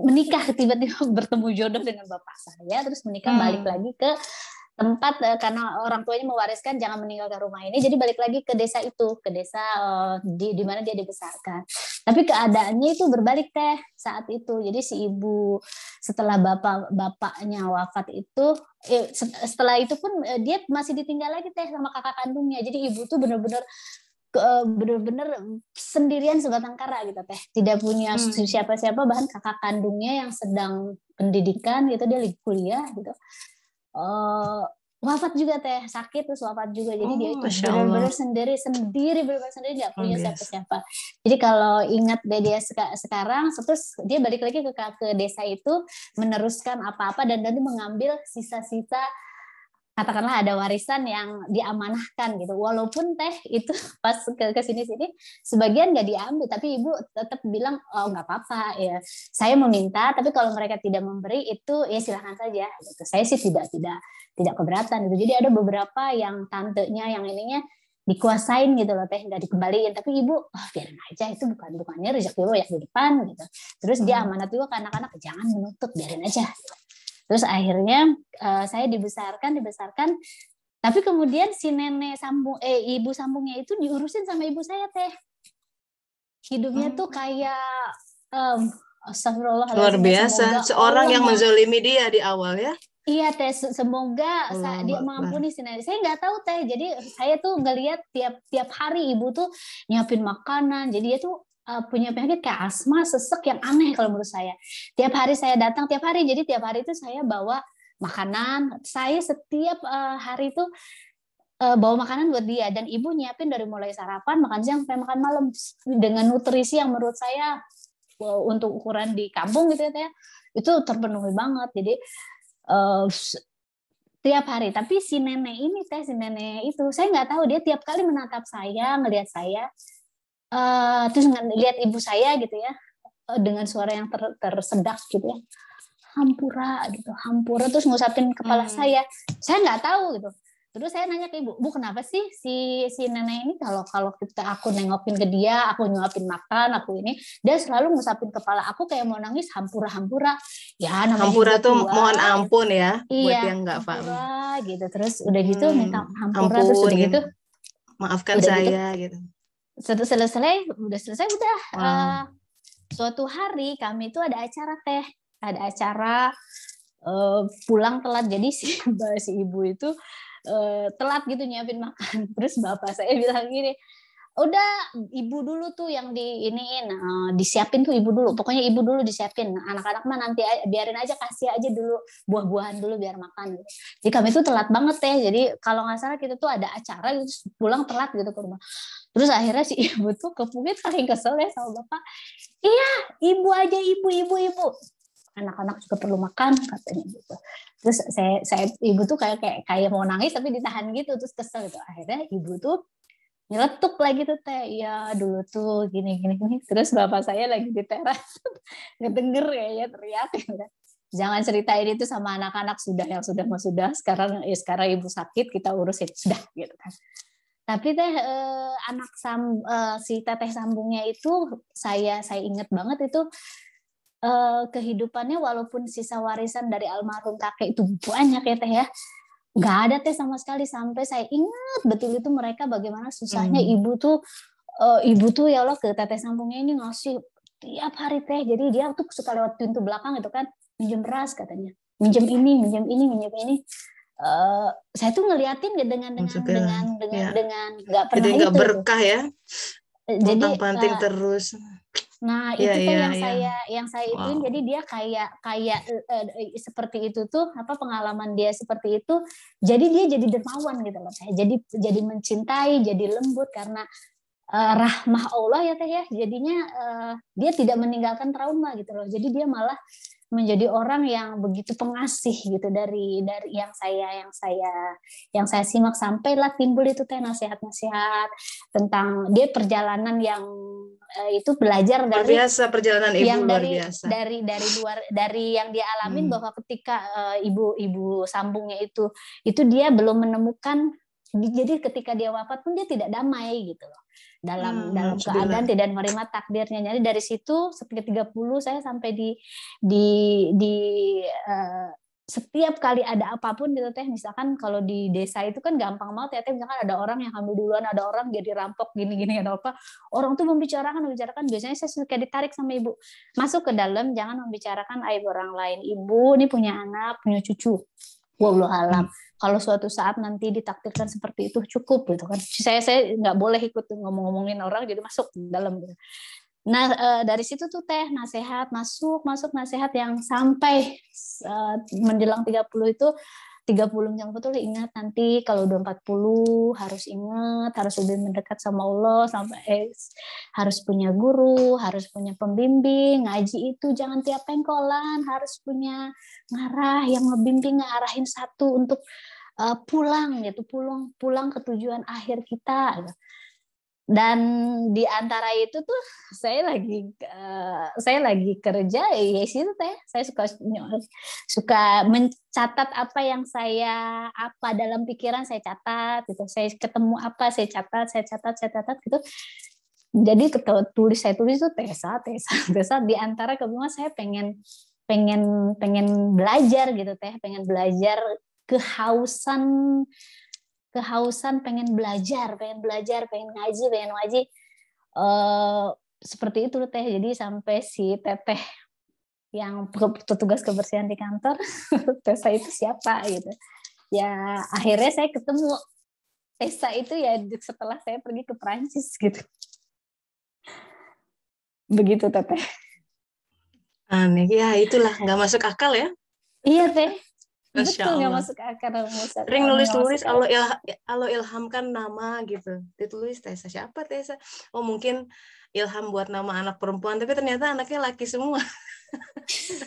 menikah, tiba-tiba bertemu jodoh dengan bapak saya, terus menikah balik lagi ke tempat karena orang tuanya mewariskan jangan meninggalkan rumah ini, jadi balik lagi ke desa itu, ke desa di mana dia dibesarkan. Tapi keadaannya itu berbalik Teh saat itu. Jadi si ibu setelah bapaknya wafat itu setelah itu pun dia masih ditinggal lagi Teh sama kakak kandungnya. Jadi ibu tuh benar-benar sendirian sebatang kara gitu Teh, tidak punya siapa-siapa, bahkan kakak kandungnya yang sedang pendidikan gitu, dia lagi kuliah gitu, wafat juga Teh, sakit terus wafat juga. Jadi dia itu benar-benar sendiri nggak punya siapa-siapa. Jadi kalau ingat dia sekarang terus dia balik lagi ke desa itu meneruskan apa-apa dan mengambil sisa-sisa, katakanlah ada warisan yang diamanahkan gitu. Walaupun Teh itu pas ke sini-sini sebagian nggak diambil, tapi ibu tetap bilang nggak apa-apa ya. Saya meminta, tapi kalau mereka tidak memberi itu ya silahkan saja. Gitu. Saya sih tidak keberatan gitu. Jadi ada beberapa yang tantenya yang ininya dikuasain gitu loh teh, nggak dikembaliin, tapi ibu biarin aja, itu bukannya rezeki lo ya di depan gitu. Terus dia amanat juga ke anak-anak, jangan menuntut, biarin aja. Terus akhirnya saya dibesarkan, tapi kemudian si nenek ibu sambungnya itu diurusin sama ibu saya teh. Hidupnya tuh kayak astagfirullahaladzim. Luar biasa, seorang yang menzalimi dia di awal ya. Iya teh, semoga dia mengampuni si nenek. Saya nggak tahu teh, jadi saya tuh ngelihat tiap hari ibu tuh nyiapin makanan. Jadi dia tuh punya penyakit kayak asma, sesek yang aneh kalau menurut saya. Tiap hari saya datang, jadi tiap hari itu saya bawa makanan. Saya setiap hari itu bawa makanan buat dia, dan ibu nyiapin dari mulai sarapan, makan siang sampai makan malam dengan nutrisi yang menurut saya untuk ukuran di kampung gitu ya, itu terpenuhi banget. Jadi tiap hari. Tapi si nenek itu saya nggak tahu, dia tiap kali menatap saya, ngelihat saya, terus lihat ibu saya gitu ya, dengan suara yang tersedak gitu ya, hampura gitu, hampura, terus ngusapin kepala saya nggak tahu gitu. Terus saya nanya ke ibu, Bu kenapa sih si nenek ini kalau aku nengokin ke dia, aku nyuapin makan, aku ini, dia selalu ngusapin kepala aku kayak mau nangis, hampura. Ya namanya hampura tuh tua, mohon ampun ya, iya, buat yang nggak paham. Gitu. Terus udah gitu minta hampura, terus udah gitu, maafkan udah saya gitu. Selesai udah. Wow. Suatu hari kami itu ada acara pulang telat, jadi si ibu itu telat gitu nyiapin makan. Terus bapak saya bilang gini, udah ibu dulu tuh yang disiapin tuh, ibu dulu, pokoknya ibu dulu disiapin, anak-anak mah nanti biarin aja, kasih aja dulu buah-buahan dulu biar makan gitu. Jadi kami tuh telat banget jadi kalau nggak salah kita tuh ada acara gitu, pulang telat gitu ke rumah. Terus akhirnya si ibu tuh kepungit, paling kesel ya sama bapak, iya ibu aja, ibu anak-anak juga perlu makan katanya gitu. Terus saya ibu tuh kayak mau nangis tapi ditahan gitu, terus kesel gitu. Akhirnya ibu tuh nyeletuk lagi tuh teh, ya dulu tuh gini. Terus bapak saya lagi di teras ngedenger kayaknya teriak gitu. Jangan ceritain itu sama anak-anak, sudah sekarang ibu sakit, kita urusin sudah gitu kan. Tapi teh si teteh sambungnya itu saya ingat banget itu, kehidupannya walaupun sisa warisan dari almarhum kakek itu banyak ya teh ya, nggak ada teh sama sekali. Sampai saya ingat betul itu mereka bagaimana susahnya ibu tuh ya Allah, ke teteh sambungnya ini ngasih tiap hari teh. Jadi dia tuh suka lewat pintu belakang itu kan, minjem beras katanya, minjem ini. Saya tuh ngeliatin dengan nggak pernah, jadi nggak berkah ya, jadi panting terus. Nah itu yang saya ituin. Jadi dia kayak seperti itu tuh, pengalaman dia seperti itu. Jadi dia jadi dermawan gitu loh. Jadi mencintai, jadi lembut karena rahmah Allah ya teh ya. Jadinya dia tidak meninggalkan trauma gitu loh. Jadi dia malah menjadi orang yang begitu pengasih gitu dari yang saya simak, sampailah timbul itu teh nasihat-nasihat tentang dia perjalanan yang itu belajar luar dari biasa, perjalanan ibu yang luar biasa. dari yang dia alamin, bahwa ketika ibu sambungnya itu dia belum menemukan. Jadi ketika dia wafat pun dia tidak damai gitu loh, dalam keadaan tidak menerima takdirnya. Jadi dari situ sekitar 30 saya sampai di setiap kali ada apapun gitu teh, misalkan kalau di desa itu kan gampang banget ya teh, misalkan ada orang yang hamil duluan, ada orang jadi rampok gini ada apa, orang tuh membicarakan. Biasanya saya suka ditarik sama ibu, masuk ke dalam, jangan membicarakan aib orang lain, ibu ini punya anak, punya cucu, wallahualam. Kalau suatu saat nanti ditakdirkan seperti itu, cukup gitu kan. Saya nggak boleh ikut ngomong-ngomongin orang, jadi masuk dalam gitu. Nah dari situ tuh teh nasihat masuk nasihat yang sampai menjelang 30 itu, 30 yang betul ingat, nanti kalau udah 40 harus ingat, harus lebih mendekat sama Allah, sampai harus punya guru, harus punya pembimbing. Ngaji itu jangan tiap pengkolan, harus punya ngarah yang ngebimbing, ngarahin satu untuk pulang gitu, pulang ke tujuan akhir kita. Dan di antara itu tuh saya lagi kerja ya situ teh saya suka mencatat apa yang apa dalam pikiran saya catat gitu. Saya ketemu apa saya catat gitu. Jadi saya tulis tuh Tessa di antara kebingungan saya pengen belajar gitu teh, pengen belajar, kehausan pengen belajar, pengen ngaji. Seperti itu teh. Jadi sampai si teteh yang petugas kebersihan di kantor, Tessa itu siapa gitu. Ya akhirnya saya ketemu Tessa itu ya setelah saya pergi ke Perancis gitu. Begitu teteh. Aneh ya, itulah nggak masuk akal ya. Iya teh. Masya Betul, nggak Allah. masuk akal. Sering nulis Allah ilhamkan nama gitu, ditulis Tessa, siapa Tessa? Oh mungkin ilham buat nama anak perempuan, tapi ternyata anaknya laki semua.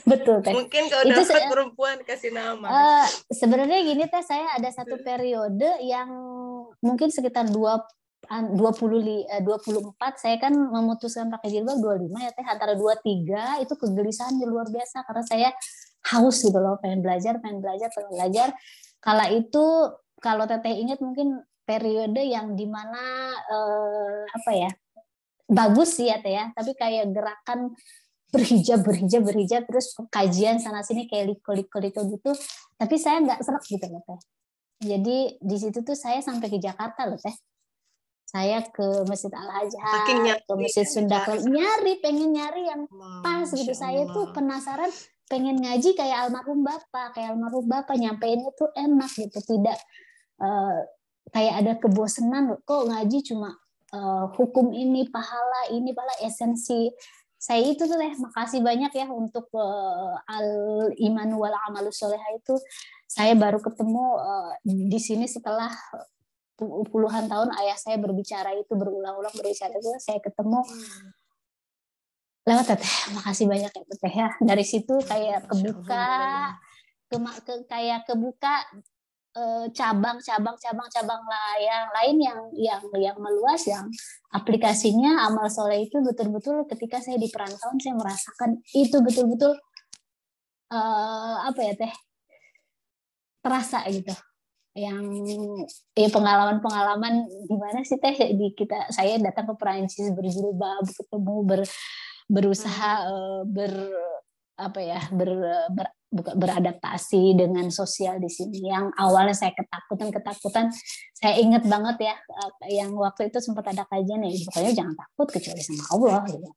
Betul teh. Mungkin kalau dapat perempuan kasih nama. Sebenarnya gini teh, saya ada satu periode yang mungkin sekitar 24 saya kan memutuskan pakai jilbab 25 ya teh, antara 23 itu kegelisahan luar biasa karena saya haus gitu loh, pengen belajar. Kala itu kalau teteh ingat mungkin periode yang dimana bagus sih ya teh ya, tapi kayak gerakan berhijab terus kajian sana sini kayak liko gitu, tapi saya nggak serak gitu loh teh. Jadi di situ tuh saya sampai ke Jakarta loh teh. Saya ke Masjid Al-Azhar, ke Masjid Sunda Kelapa, pengen nyari yang pas gitu. Saya tuh penasaran, pengen ngaji kayak almarhum bapak, nyampeinnya tuh enak gitu, tidak kayak ada kebosanan kok ngaji cuma hukum ini pahala esensi. Saya itu tuh makasih banyak ya untuk al-iman wal amalus sholihah itu. Saya baru ketemu di sini setelah puluhan tahun ayah saya berulang-ulang berbicara itu, saya ketemu lewat teteh. Makasih banyak ya teteh ya. Dari situ kayak kebuka cabang-cabang yang lain yang meluas, yang aplikasinya amal soleh itu betul-betul ketika saya di perantauan saya merasakan itu betul-betul terasa gitu. Yang pengalaman gimana sih teh saya datang ke Perancis berjilbab, ketemu berusaha beradaptasi dengan sosial di sini. Yang awalnya saya ketakutan, saya ingat banget ya, yang waktu itu sempat ada kajian ya, pokoknya jangan takut kecuali sama Allah gitu.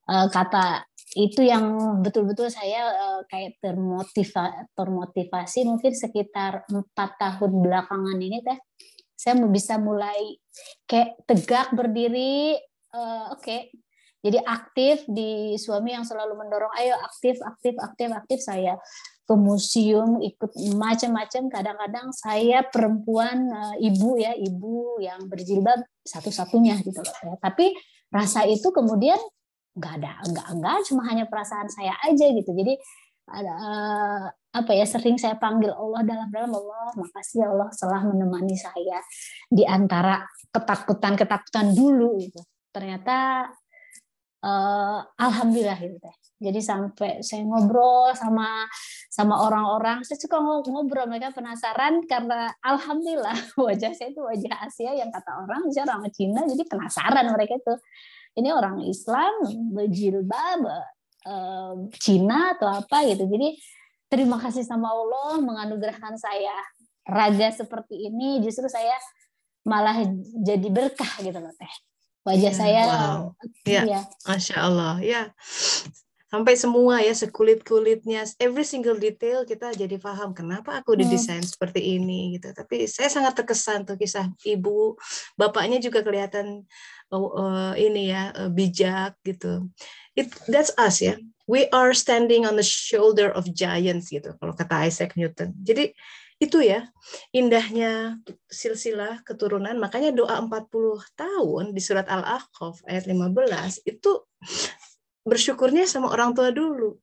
Kata itu yang betul-betul saya kayak termotivasi mungkin sekitar 4 tahun belakangan ini teh, saya bisa mulai kayak tegak berdiri, jadi aktif di suami yang selalu mendorong, ayo aktif. Saya ke museum, ikut macam-macam. Kadang-kadang saya perempuan ibu yang berjilbab satu-satunya gitu loh. Tapi rasa itu kemudian enggak cuma hanya perasaan saya aja gitu. Jadi ada sering saya panggil Allah dalam Allah, makasih ya Allah telah menemani saya di antara ketakutan dulu gitu. Ternyata alhamdulillah gitu teh. Jadi sampai saya ngobrol sama orang-orang, saya suka ngobrol, mereka penasaran karena alhamdulillah wajah saya itu wajah Asia yang kata orang Cina, jadi penasaran mereka itu. Ini orang Islam berjilbab Cina atau apa gitu. Jadi terima kasih sama Allah menganugerahkan saya raga seperti ini, justru saya malah jadi berkah gitu loh teh. Wajah saya Masya Allah ya, sampai semua ya, sekulit-kulitnya, every single detail kita jadi paham kenapa aku didesain seperti ini gitu. Tapi saya sangat terkesan tuh kisah ibu, bapaknya juga kelihatan bijak gitu. That's us ya. We are standing on the shoulder of giants gitu kalau kata Isaac Newton. Jadi itu ya indahnya silsilah keturunan. Makanya doa 40 tahun di surat Al-Ahqaf ayat 15 itu bersyukurnya sama orang tua dulu.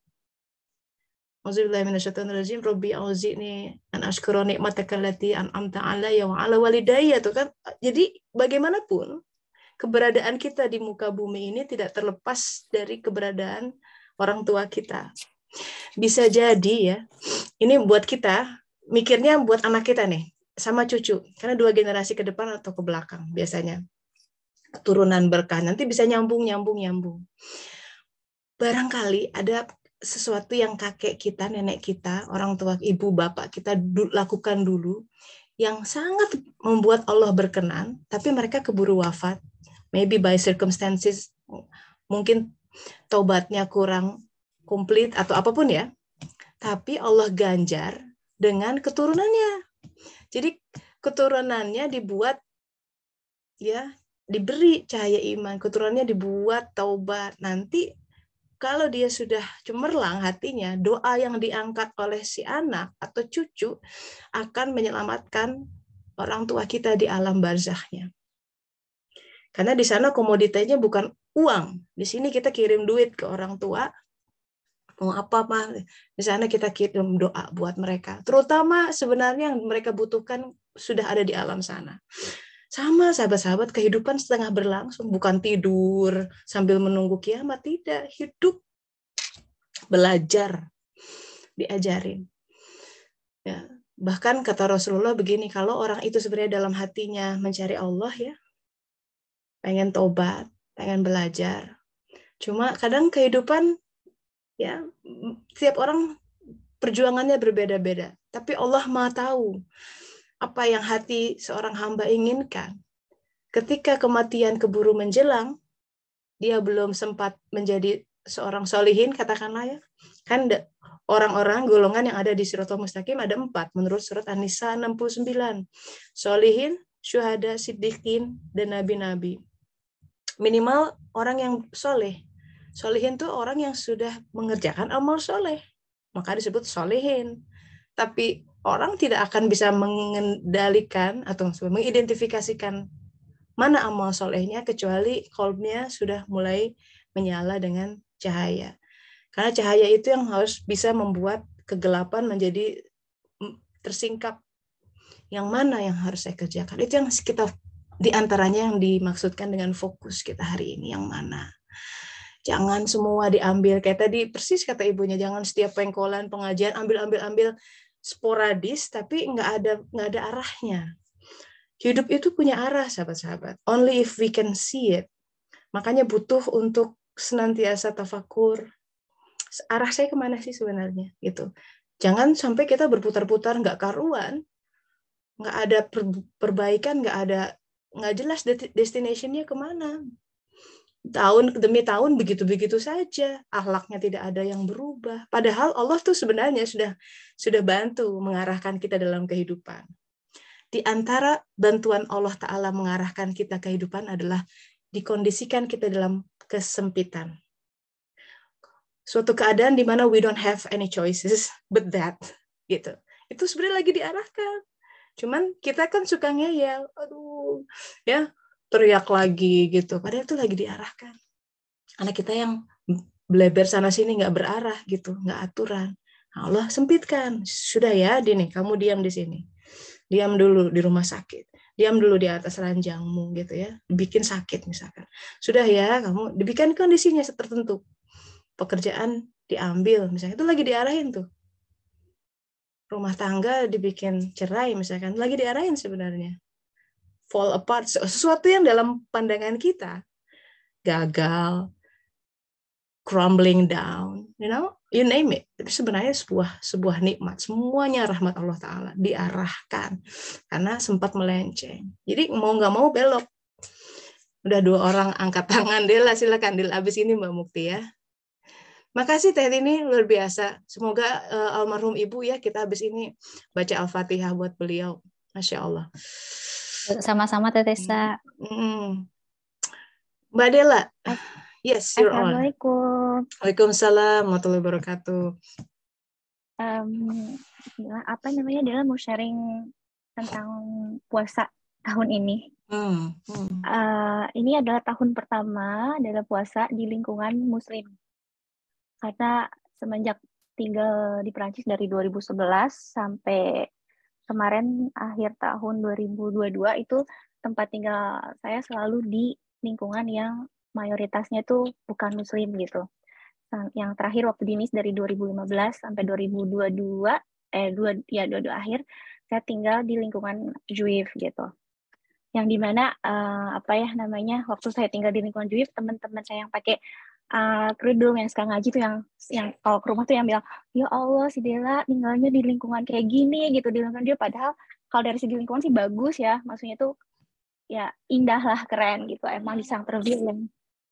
Auzubillahi minasyaitonirrajim, Rabbi auzi'ni an ashkura ni'mataka allati an'amta 'alayya wa 'ala walidayya tuh kan. Jadi bagaimanapun keberadaan kita di muka bumi ini tidak terlepas dari keberadaan orang tua kita. Bisa jadi ya, ini buat kita, mikirnya buat anak kita nih, sama cucu. Karena 2 generasi ke depan atau ke belakang biasanya. Keturunan berkah, nanti bisa nyambung. Barangkali ada sesuatu yang kakek kita, nenek kita, orang tua, ibu, bapak kita lakukan dulu, yang sangat membuat Allah berkenan, tapi mereka keburu wafat. Maybe by circumstances, mungkin taubatnya kurang komplit atau apapun ya. Tapi Allah ganjar dengan keturunannya. Jadi keturunannya dibuat ya, diberi cahaya iman, keturunannya dibuat taubat. Nanti kalau dia sudah cemerlang hatinya, doa yang diangkat oleh si anak atau cucu akan menyelamatkan orang tua kita di alam barzakhnya. Karena di sana komoditasnya bukan uang. Di sini kita kirim duit ke orang tua, mau apa mah. Di sana kita kirim doa buat mereka. Terutama sebenarnya yang mereka butuhkan sudah ada di alam sana. Sama sahabat-sahabat, kehidupan setengah berlangsung, bukan tidur sambil menunggu kiamat, tidak. Hidup, belajar, diajarin. Ya. Bahkan kata Rasulullah begini, kalau orang itu sebenarnya dalam hatinya mencari Allah ya, pengen tobat, pengen belajar. Cuma kadang kehidupan ya, setiap orang perjuangannya berbeda-beda. Tapi Allah Maha tahu apa yang hati seorang hamba inginkan. Ketika kematian keburu menjelang, dia belum sempat menjadi seorang solihin, katakanlah ya. Kan orang-orang golongan yang ada di Siratal Mustaqim ada 4 menurut surat An-Nisa 69. Solihin, syuhada, siddiqin, dan nabi-nabi. Minimal orang yang soleh. Solihin itu orang yang sudah mengerjakan amal soleh. Maka disebut solihin. Tapi orang tidak akan bisa mengendalikan atau mengidentifikasikan mana amal solehnya kecuali qalbnya sudah mulai menyala dengan cahaya. Karena cahaya itu yang harus bisa membuat kegelapan menjadi tersingkap. Yang mana yang harus saya kerjakan? Itu yang kita di antaranya yang dimaksudkan dengan fokus kita hari ini, yang mana. Jangan semua diambil kayak tadi persis kata ibunya, jangan setiap pengkolan pengajian ambil sporadis tapi nggak ada arahnya. Hidup itu punya arah, sahabat-sahabat. Only if we can see it. Makanya butuh untuk senantiasa tafakur. Arah saya kemana sih sebenarnya? Gitu. Jangan sampai kita berputar-putar nggak karuan, nggak ada perbaikan, nggak jelas destination-nya kemana. Tahun demi tahun begitu-begitu saja, akhlaknya tidak ada yang berubah. Padahal Allah tuh sebenarnya sudah bantu mengarahkan kita dalam kehidupan. Di antara bantuan Allah Ta'ala mengarahkan kita kehidupan adalah dikondisikan kita dalam kesempitan. Suatu keadaan di mana we don't have any choices but that. Gitu. Itu sebenarnya lagi diarahkan. Cuman kita kan suka ngeyel, aduh, ya teriak lagi gitu. Padahal itu lagi diarahkan. Anak kita yang bleber sana sini nggak berarah gitu, nggak aturan. Nah, Allah sempitkan. Sudah ya, Dini, kamu diam di sini. Diam dulu di rumah sakit. Diam dulu di atas ranjangmu gitu ya. Bikin sakit misalkan. Sudah ya, kamu dibikin kondisinya tertentu. Pekerjaan diambil misalnya, itu lagi diarahin tuh. Rumah tangga dibikin cerai misalkan, lagi diarahin sebenarnya. Fall apart, sesuatu yang dalam pandangan kita gagal, crumbling down, you name it. Tapi sebenarnya sebuah nikmat, semuanya rahmat Allah Ta'ala diarahkan karena sempat melenceng. Jadi mau nggak mau belok. Udah 2 orang angkat tangan, Dela silakan Del abis ini Mbak Mukti ya. Makasih Teh Tini, luar biasa. Semoga almarhum Ibu ya, kita habis ini baca Al-Fatihah buat beliau. Masya Allah. Sama-sama Teh Tessa. Mbak Dela, yes, you're on. Assalamualaikum. Waalaikumsalam warahmatullahi wabarakatuh. Dela mau sharing tentang puasa tahun ini. Ini adalah tahun pertama Dela puasa di lingkungan Muslim. Karena semenjak tinggal di Perancis dari 2011 sampai kemarin akhir tahun 2022 itu tempat tinggal saya selalu di lingkungan yang mayoritasnya tuh bukan muslim gitu. Yang terakhir waktu dinis dari 2015 sampai 2022 22 akhir saya tinggal di lingkungan Juif gitu. Yang dimana waktu saya tinggal di lingkungan Juif, teman-teman saya yang pakai kerudung yang suka ngaji tuh yang kalau ke rumah tuh yang bilang, ya Allah si Dela tinggalnya di lingkungan kayak gini gitu, di lingkungan dia, padahal kalau dari segi lingkungan sih bagus ya, maksudnya tuh ya indah lah, keren gitu, emang di Centerville yang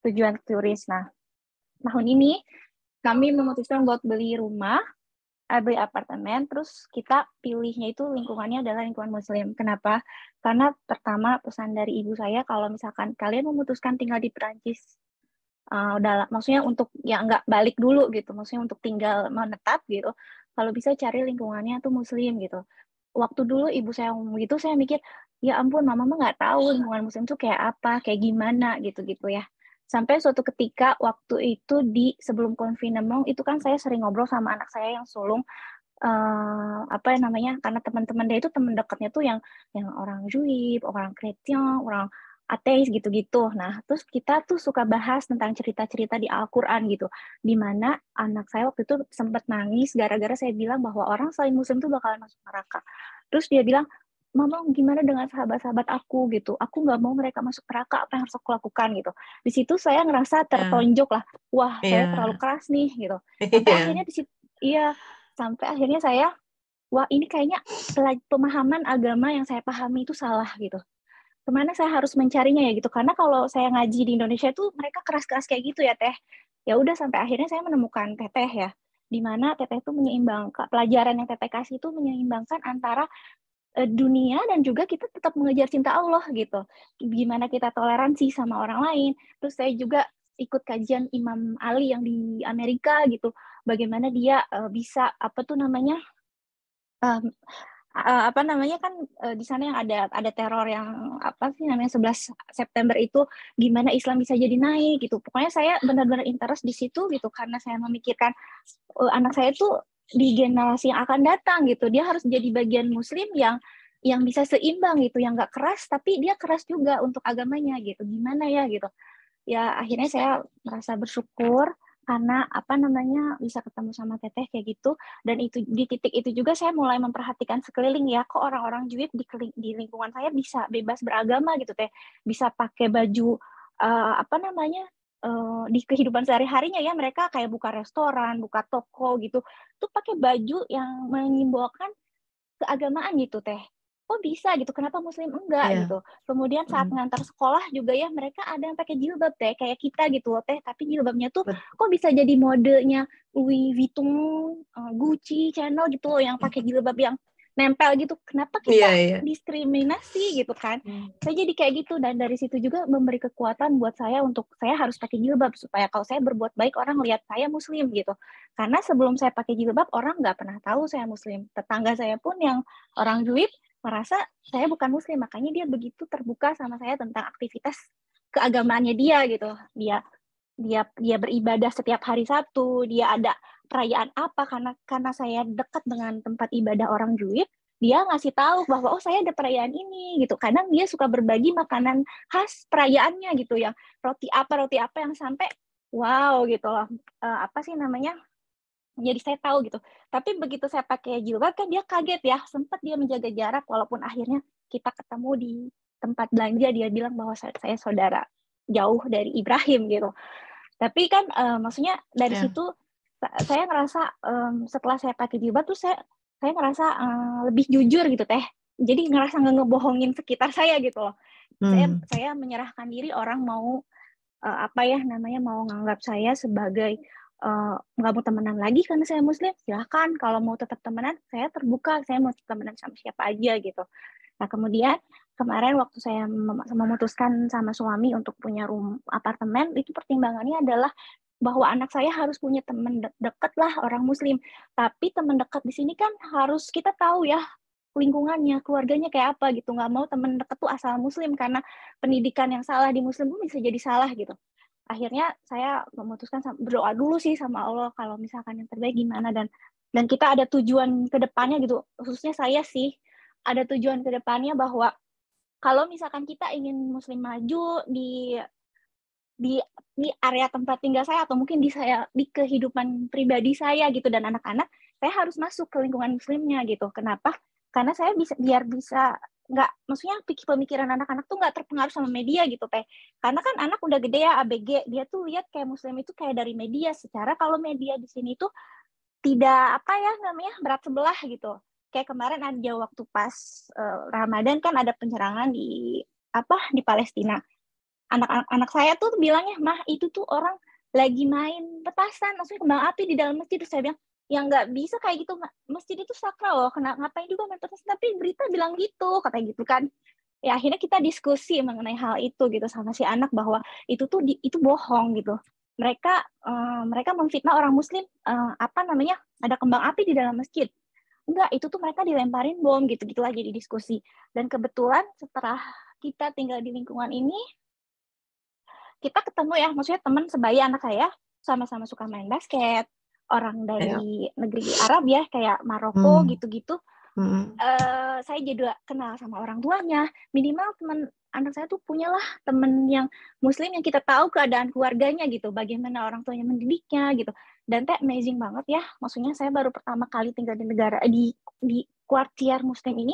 tujuan turis. Nah, tahun ini kami memutuskan buat beli rumah, beli apartemen, terus kita pilihnya itu lingkungannya adalah lingkungan muslim. Kenapa? Karena pertama pesan dari ibu saya, kalau misalkan kalian memutuskan tinggal di Perancis, maksudnya untuk ya nggak balik dulu gitu, maksudnya untuk tinggal menetap gitu, kalau bisa cari lingkungannya tuh muslim gitu. Waktu dulu ibu saya ngomong gitu, saya mikir, ya ampun, mama mah nggak tahu lingkungan muslim tuh kayak apa, kayak gimana gitu-gitu ya. Sampai suatu ketika waktu itu sebelum confinement itu kan saya sering ngobrol sama anak saya yang sulung, karena teman-teman dia itu teman dekatnya tuh yang orang Juif, orang Kristen, orang ateis gitu-gitu. Nah, terus kita tuh suka bahas tentang cerita-cerita di Al-Quran gitu, di mana anak saya waktu itu sempat nangis gara-gara saya bilang bahwa orang selain muslim tuh bakalan masuk neraka. Terus dia bilang, Mama, gimana dengan sahabat-sahabat aku gitu? Aku nggak mau mereka masuk neraka, apa yang harus aku lakukan gitu. Di situ saya ngerasa tertonjok lah, wah saya terlalu keras nih gitu. Sampai akhirnya di situ, sampai akhirnya saya, wah ini kayaknya pemahaman agama yang saya pahami itu salah gitu. Kemana saya harus mencarinya ya gitu? Karena kalau saya ngaji di Indonesia tuh mereka keras-keras kayak gitu ya Teh. Ya udah sampai akhirnya saya menemukan Teteh ya, di mana Teteh itu menyeimbangkan, pelajaran yang Teteh kasih itu menyeimbangkan antara dunia dan juga kita tetap mengejar cinta Allah gitu. Gimana kita toleransi sama orang lain. Terus saya juga ikut kajian Imam Ali yang di Amerika gitu. Bagaimana dia bisa kan di sana yang ada teror yang 11 September itu, gimana Islam bisa jadi naik gitu. Pokoknya saya benar-benar interest di situ gitu, karena saya memikirkan anak saya tuh di generasi yang akan datang gitu, dia harus jadi bagian muslim yang bisa seimbang gitu, yang nggak keras tapi dia keras juga untuk agamanya gitu. Gimana ya gitu. Ya akhirnya saya merasa bersyukur karena bisa ketemu sama Teteh kayak gitu, dan itu di titik itu juga saya mulai memperhatikan sekeliling ya, kok orang-orang Juif di lingkungan saya bisa bebas beragama gitu Teh, bisa pakai baju di kehidupan sehari-harinya ya, mereka kayak buka restoran, buka toko gitu, tuh pakai baju yang menyimbolkan keagamaan gitu Teh. Kok bisa gitu, kenapa muslim enggak gitu. Kemudian saat ngantar sekolah juga ya, mereka ada yang pakai jilbab Teh, kayak kita gitu loh Teh, tapi jilbabnya tuh kok bisa jadi modenya Louis Vuitton, Gucci, Chanel gitu loh, yang pakai jilbab yang nempel gitu. Kenapa kita diskriminasi gitu kan. Saya jadi kayak gitu, dan dari situ juga memberi kekuatan buat saya untuk saya harus pakai jilbab, supaya kalau saya berbuat baik orang lihat saya muslim gitu. Karena sebelum saya pakai jilbab, orang nggak pernah tahu saya muslim. Tetangga saya pun yang orang Juif merasa saya bukan muslim, makanya dia begitu terbuka sama saya tentang aktivitas keagamaannya dia gitu. Dia beribadah setiap hari Sabtu, dia ada perayaan apa, karena saya dekat dengan tempat ibadah orang Juif, dia ngasih tahu bahwa saya ada perayaan ini gitu. Kadang dia suka berbagi makanan khas perayaannya gitu, yang roti apa yang sampai wow gitu loh. Jadi saya tahu gitu. Tapi begitu saya pakai jilbab kan dia kaget ya, sempat dia menjaga jarak, walaupun akhirnya kita ketemu di tempat belanja, dia bilang bahwa saya saudara jauh dari Ibrahim gitu. Tapi kan maksudnya dari situ saya ngerasa setelah saya pakai jilbab tuh saya ngerasa lebih jujur gitu Teh. Jadi ngerasa nggak ngebohongin sekitar saya gitu loh. Saya menyerahkan diri, orang mau mau nganggap saya sebagai nggak mau temenan lagi karena saya muslim, silahkan. Kalau mau tetap temenan, saya terbuka, saya mau temenan sama siapa aja gitu. Nah kemudian kemarin waktu saya memutuskan sama suami untuk punya apartemen, itu pertimbangannya adalah bahwa anak saya harus punya teman dekat lah orang muslim. Tapi teman dekat di sini kan harus kita tahu ya lingkungannya, keluarganya kayak apa gitu. Nggak mau teman dekat tuh asal muslim, karena pendidikan yang salah di muslim pun bisa jadi salah gitu. Akhirnya saya memutuskan berdoa dulu sih sama Allah kalau misalkan yang terbaik gimana, dan kita ada tujuan ke depannya gitu. Khususnya saya sih ada tujuan ke depannya bahwa kalau misalkan kita ingin Muslim maju di area tempat tinggal saya, atau mungkin di kehidupan pribadi saya gitu dan anak-anak, saya harus masuk ke lingkungan Muslimnya gitu. Kenapa? Karena saya biar bisa nggak, maksudnya pemikiran anak-anak tuh nggak terpengaruh sama media gitu Teh. Karena kan anak udah gede ya, ABG, dia tuh lihat kayak Muslim itu kayak dari media. Secara kalau media di sini tuh tidak berat sebelah gitu. Kayak kemarin ada waktu pas Ramadan kan ada penyerangan di Palestina. Anak saya tuh bilangnya, mah itu tuh orang lagi main petasan, maksudnya kembang api di dalam masjid. Terus saya bilang, ya nggak bisa kayak gitu, masjid itu sakral loh, ngapain juga main petasan, tapi berita bilang gitu, katanya gitu kan. Ya akhirnya kita diskusi mengenai hal itu gitu sama si anak, bahwa itu bohong gitu. Mereka memfitnah orang Muslim, ada kembang api di dalam masjid. Enggak, itu tuh mereka dilemparin bom gitu-gitu aja di diskusi. Dan kebetulan setelah kita tinggal di lingkungan ini, kita ketemu ya, maksudnya teman sebaya anak saya, sama-sama suka main basket, orang dari negeri Arab ya, kayak Maroko gitu-gitu. Saya juga kenal sama orang tuanya. Minimal teman anak saya tuh punyalah teman yang Muslim yang kita tahu keadaan keluarganya gitu, bagaimana orang tuanya mendidiknya gitu. Dan amazing banget ya, maksudnya saya baru pertama kali tinggal di negara di kuartier Muslim ini,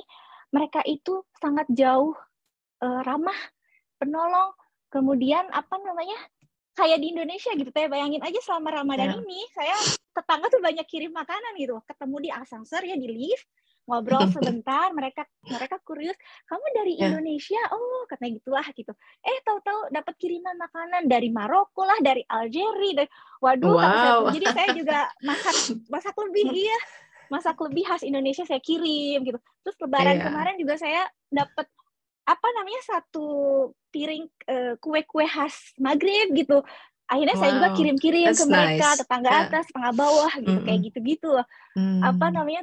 mereka itu sangat jauh, ramah, penolong. Kemudian kayak di Indonesia gitu, bayangin aja selama Ramadan ini, saya tetangga tuh banyak kirim makanan gitu, ketemu di ascensor ya, di lift, ngobrol sebentar, mereka kurius, kamu dari Indonesia? Oh, katanya gitulah gitu. Tahu-tahu dapat kiriman makanan dari Maroko lah, dari Algeria, waduh, kata saya tuh. Jadi saya juga masak lebih khas Indonesia saya kirim gitu. Terus Lebaran kemarin juga saya dapat satu piring kue-kue khas Maghrib gitu. Akhirnya saya juga kirim-kirim ke mereka, tetangga atas, tetangga bawah gitu, kayak gitu-gitu loh.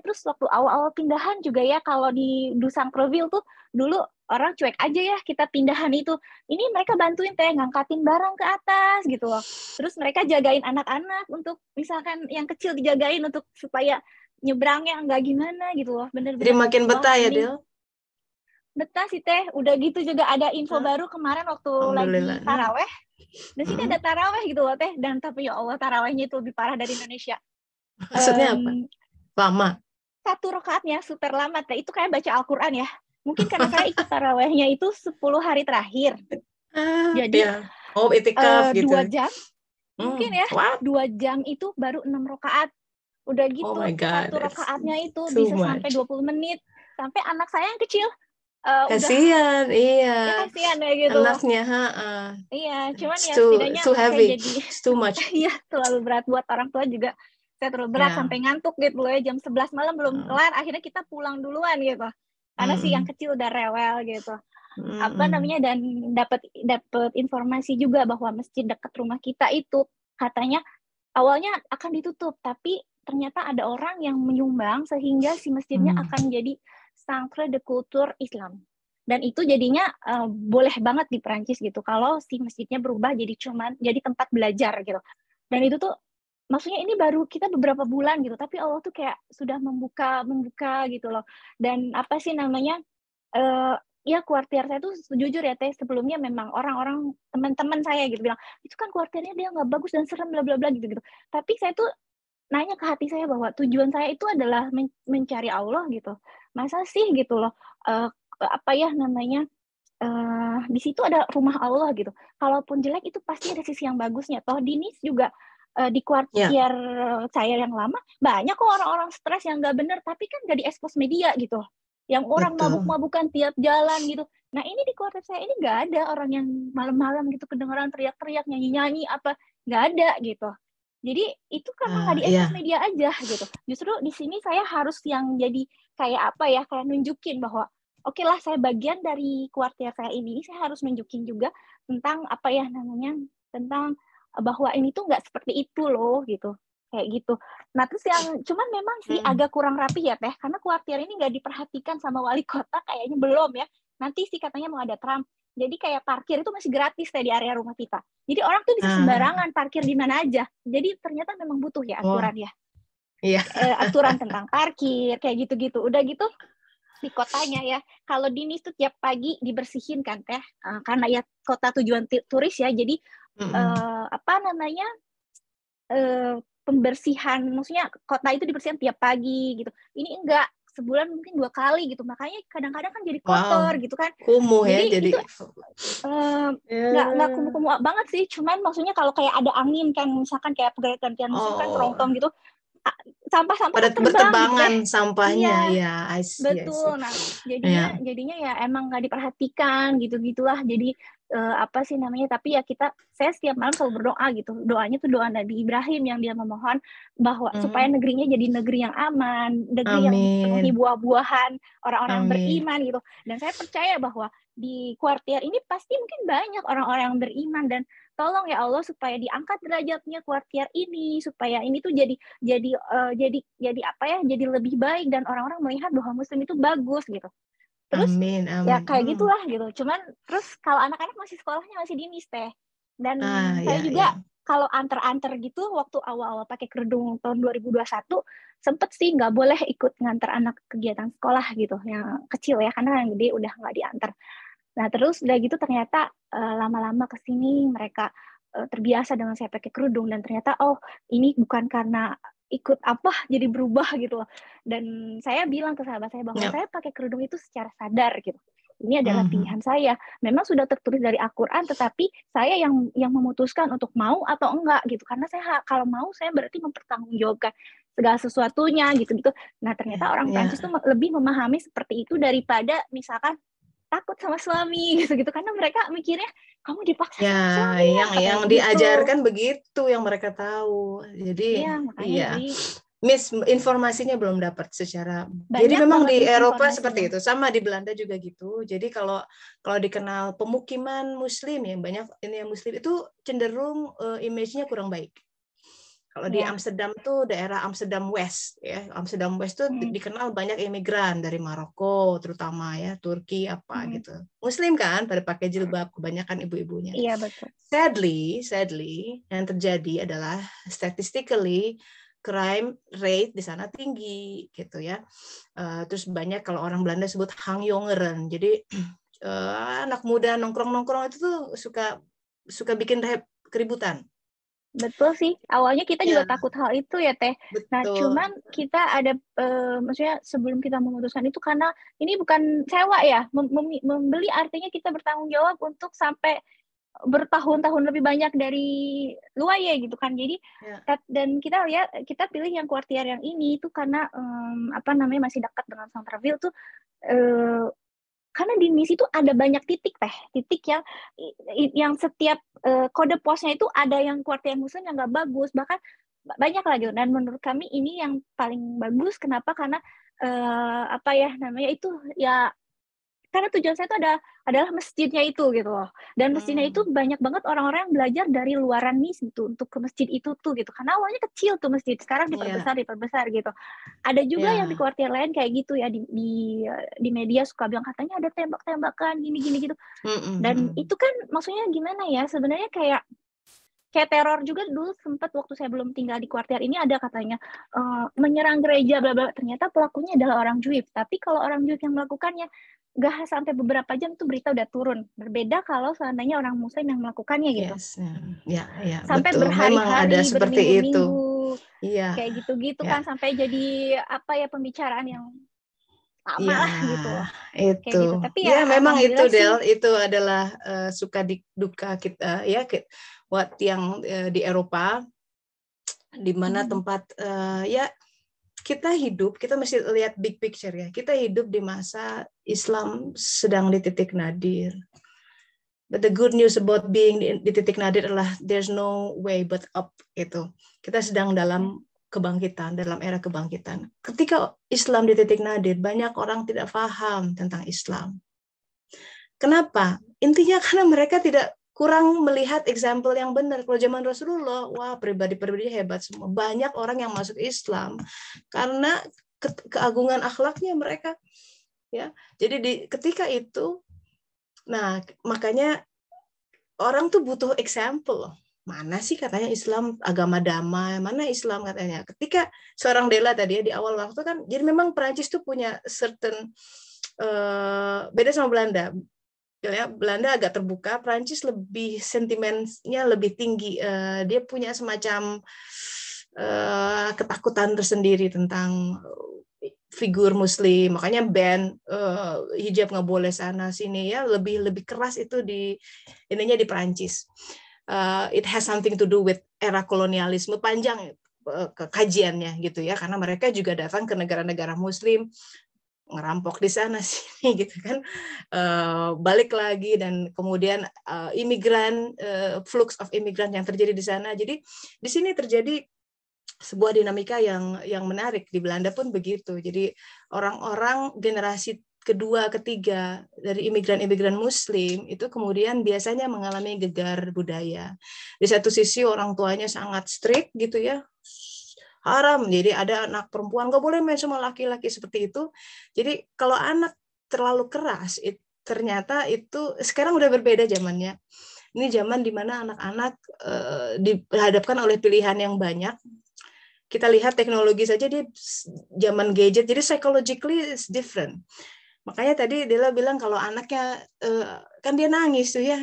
Terus waktu awal-awal pindahan juga ya, kalau di Dusang Proville tuh dulu orang cuek aja ya kita pindahan itu. Ini mereka bantuin ngangkatin barang ke atas gitu loh. Terus mereka jagain anak-anak, untuk misalkan yang kecil dijagain untuk supaya nyebrangnya nggak gimana gitu loh. Bener-bener. Jadi makin betah ya, Del? Betah sih Teh. Udah gitu juga ada info baru kemarin waktu lagi taraweh. Dan sini ada taraweh gitu loh Teh. Dan tapi ya Allah, tarawehnya itu lebih parah dari Indonesia. Maksudnya apa? Lama? 1 rakaatnya super lama Teh. Itu kayak baca Al-Quran ya. Mungkin karena saya ikut tarawehnya itu 10 hari terakhir. Jadi itikaf gitu. 2 jam. Mungkin ya. 2 jam itu baru 6 rakaat. Udah gitu, 1 rakaatnya itu bisa sampai 20 menit. Sampai anak saya yang kecil kasihan, iya. Ya, kasihan ya gitu. Anaknya, Iya, cuman setidaknya too heavy. jadi It's too much. Iya, terlalu berat buat orang tua juga. Saya terlalu berat sampai ngantuk gitu loh ya, jam 11 malam belum kelar, akhirnya kita pulang duluan gitu. Karena si yang kecil udah rewel gitu. Dan dapat informasi juga bahwa masjid dekat rumah kita itu katanya awalnya akan ditutup, tapi ternyata ada orang yang menyumbang sehingga si masjidnya akan jadi Centre de Culture Islam. Dan itu jadinya boleh banget di Perancis gitu, kalau si masjidnya berubah jadi tempat belajar gitu. Dan itu tuh maksudnya ini baru kita beberapa bulan gitu, tapi Allah tuh kayak sudah membuka gitu loh. Dan ya kuartir saya tuh jujur ya Teh, sebelumnya memang orang-orang teman-teman saya gitu bilang, itu kan kuartirnya dia nggak bagus dan serem bla bla bla gitu. Tapi saya tuh nanya ke hati saya bahwa tujuan saya itu adalah mencari Allah gitu. Masa sih gitu loh, di situ ada rumah Allah gitu. Kalaupun jelek itu pasti ada sisi yang bagusnya. Toh di Nice juga di kuartier saya yang lama banyak kok orang-orang stres yang nggak bener, tapi kan nggak diekspos media gitu. Yang orang mabuk-mabukan tiap jalan gitu. Nah ini di kuartier saya ini nggak ada orang yang malam-malam gitu kedengeran teriak-teriak, nyanyi-nyanyi apa, nggak ada gitu. Jadi itu karena nggak diekspos media aja gitu. Justru di sini saya harus yang jadi kayak nunjukin bahwa oke lah, saya bagian dari kuartier saya ini, saya harus nunjukin juga tentang tentang bahwa ini tuh nggak seperti itu loh gitu, kayak gitu. Nah terus yang cuman memang sih agak kurang rapi ya Teh, karena kuartier ini nggak diperhatikan sama wali kota, kayaknya belum ya. Nanti sih katanya mau ada tram. Jadi kayak parkir itu masih gratis Teh di area rumah kita. Jadi orang tuh bisa sembarangan parkir di mana aja. Jadi ternyata memang butuh ya aturan ya. Iya. Aturan tentang parkir kayak gitu-gitu. Udah gitu di kotanya ya. Kalau di Nice tuh tiap pagi dibersihin kan teh, karena ya kota tujuan turis ya. Jadi apa namanya pembersihan, maksudnya kota itu dibersihkan tiap pagi gitu. Ini enggak, sebulan mungkin 2 kali gitu. Makanya kadang-kadang kan jadi kotor gitu kan. Kumuh ya, Jadi jadi itu nggak kumuh-kumuh banget sih. Cuman maksudnya kalau kayak ada angin kan, misalkan kayak pergantian musim kan kerontong gitu, sampah-sampah pada kan terbang berterbangan gitu sampahnya iya, ya. I see. betul. Nah jadinya ya emang nggak diperhatikan gitu-gitulah. Jadi apa sih namanya, tapi ya saya setiap malam selalu berdoa gitu. Doanya tuh doa Nabi Ibrahim yang dia memohon bahwa supaya negerinya jadi negeri yang aman, negeri yang dipenuhi buah-buahan orang-orang beriman gitu. Dan saya percaya bahwa di kuartir ini pasti mungkin banyak orang-orang yang beriman, dan tolong ya Allah supaya diangkat derajatnya kuartir ini, supaya ini tuh jadi apa ya, jadi lebih baik dan orang-orang melihat bahwa Muslim itu bagus gitu. Terus ya kayak gitulah gitu. Cuman terus kalau anak-anak masih sekolahnya masih di Nice teh, dan saya juga kalau antar-antar gitu waktu awal-awal pakai kerudung tahun 2021 sempet sih nggak boleh ikut ngantar anak kegiatan sekolah gitu, yang kecil ya, karena yang gede udah nggak diantar. Nah terus udah gitu ternyata lama-lama kesini mereka terbiasa dengan saya pakai kerudung, dan ternyata oh ini bukan karena ikut apa jadi berubah gitu loh. Dan saya bilang ke sahabat saya bahwa saya pakai kerudung itu secara sadar gitu. Ini adalah pilihan saya. Memang sudah tertulis dari Al-Quran, tetapi saya yang memutuskan untuk mau atau enggak gitu. Karena saya kalau mau saya berarti mempertanggungjawabkan segala sesuatunya gitu-gitu. Nah ternyata orang Prancis tuh lebih memahami seperti itu daripada misalkan takut sama suami gitu-gitu, karena mereka mikirnya kamu dipaksa sama suami yang diajarkan begitu yang mereka tahu. Jadi informasinya belum dapat secara jadi memang di Eropa seperti itu, sama di Belanda juga gitu. Jadi kalau dikenal pemukiman Muslim ya, banyak ini yang Muslim itu cenderung image-nya kurang baik. Kalau di Amsterdam tuh daerah Amsterdam West ya, Amsterdam West tuh dikenal banyak imigran dari Maroko terutama ya, Turki apa gitu. Muslim kan pada pakai jilbab kebanyakan ibu-ibunya. Iya betul. Sadly yang terjadi adalah statistically crime rate di sana tinggi gitu ya. Terus banyak kalau orang Belanda sebut hangjongeren. Jadi anak muda nongkrong-nongkrong itu tuh suka bikin keributan. Betul sih, awalnya kita juga takut hal itu ya Teh. Betul. Nah cuman kita ada maksudnya sebelum kita memutuskan itu, karena ini bukan sewa ya, membeli artinya kita bertanggung jawab untuk sampai bertahun-tahun lebih banyak dari loyer gitu kan. Jadi dan kita pilih yang kuartir yang ini itu karena apa namanya masih dekat dengan Centreville tuh, karena di Nice itu ada banyak titik yang setiap kode posnya itu ada yang kuartir Muslim yang nggak bagus, bahkan banyak lagi. Dan menurut kami ini yang paling bagus. Kenapa? Karena apa ya namanya itu ya, karena tujuan saya itu adalah masjidnya itu gitu loh. Dan masjidnya itu banyak banget orang-orang yang belajar dari luaran Nice gitu untuk ke masjid itu tuh gitu. Karena awalnya kecil tuh masjid, sekarang diperbesar gitu. Ada juga yang di kuartir lain kayak gitu ya, di media suka bilang katanya ada tembak-tembakan gini gitu. Dan itu kan maksudnya gimana ya, sebenarnya kayak teror juga dulu sempat waktu saya belum tinggal di kuartir ini, ada katanya menyerang gereja bla bla. Ternyata pelakunya adalah orang Juif. Tapi kalau orang Juif yang melakukannya nggak sampai beberapa jam tuh berita udah turun. Berbeda kalau seandainya orang Muslim yang melakukannya gitu. Sampai betul. berhari-hari, berminggu-minggu. Kayak gitu-gitu kan, sampai jadi apa ya, pembicaraan yang lama lah gitu. Itu. Kayak gitu. Tapi memang itu Del, sih, itu adalah suka duka kita ya, yang di Eropa, di mana tempat kita hidup, kita mesti lihat big picture ya. Kita hidup di masa Islam sedang di titik nadir. But the good news about being di titik nadir adalah there's no way but up itu. Kita sedang dalam kebangkitan, dalam era kebangkitan. Ketika Islam di titik nadir, banyak orang tidak paham tentang Islam. Kenapa? Intinya karena mereka kurang melihat example yang benar. Kalau zaman Rasulullah, wah pribadi-pribadi hebat semua. Banyak orang yang masuk Islam karena keagungan akhlaknya mereka. Ya, jadi ketika itu, nah makanya orang tuh butuh example. Mana sih katanya Islam agama damai? Mana Islam katanya? Ketika seorang Dela tadi ya di awal waktu kan, jadi memang Perancis tuh punya certain beda sama Belanda. Ya, Belanda agak terbuka, Prancis lebih sentimennya lebih tinggi. Dia punya semacam ketakutan tersendiri tentang figur Muslim, makanya ban hijab nggak boleh sana sini ya, lebih keras itu di Prancis. It has something to do with era kolonialisme panjang kajiannya gitu ya, karena mereka juga datang ke negara-negara Muslim, ngerampok di sana sini gitu kan, balik lagi, dan kemudian imigran, flux of imigran yang terjadi di sana. Jadi di sini terjadi sebuah dinamika yang menarik. Di Belanda pun begitu. Jadi orang-orang generasi kedua, ketiga dari imigran-imigran Muslim itu kemudian biasanya mengalami gegar budaya. Di satu sisi orang tuanya sangat strict gitu ya, haram, jadi ada anak perempuan nggak boleh main sama laki-laki seperti itu. Jadi kalau anak terlalu keras, ternyata itu sekarang udah berbeda zamannya. Ini zaman di mana anak-anak dihadapkan oleh pilihan yang banyak. Kita lihat teknologi saja di zaman gadget, jadi psychologically is different. Makanya tadi Dela bilang kalau anaknya kan dia nangis tuh ya,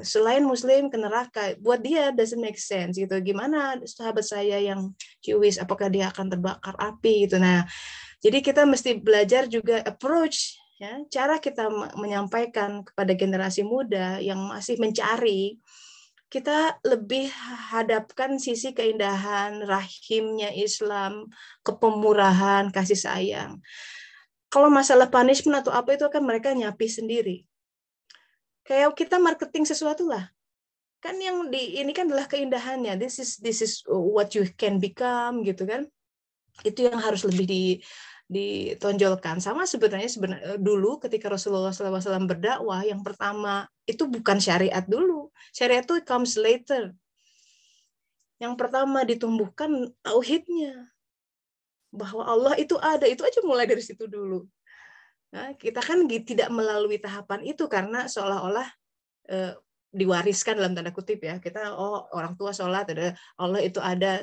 selain Muslim ke neraka, buat dia doesn't make sense gitu. Gimana sahabat saya yang Jewish, apakah dia akan terbakar api gitu. Nah, jadi kita mesti belajar juga approach ya, cara kita menyampaikan kepada generasi muda yang masih mencari. Kita lebih hadapkan sisi keindahan, rahimnya Islam, kepemurahan, kasih sayang. Kalau masalah punishment atau apa itu kan mereka nyapi sendiri. Kayak kita marketing sesuatu lah. Kan yang ini kan adalah keindahannya. This is what you can become gitu kan. Itu yang harus lebih ditonjolkan. Sama sebenarnya dulu ketika Rasulullah SAW berdakwah, yang pertama itu bukan syariat dulu. Syariat itu comes later. Yang pertama ditumbuhkan tauhidnya. Bahwa Allah itu ada, itu aja mulai dari situ dulu. Nah, kita kan tidak melalui tahapan itu karena seolah-olah diwariskan dalam tanda kutip ya. Kita orang tua sholat, Allah itu ada.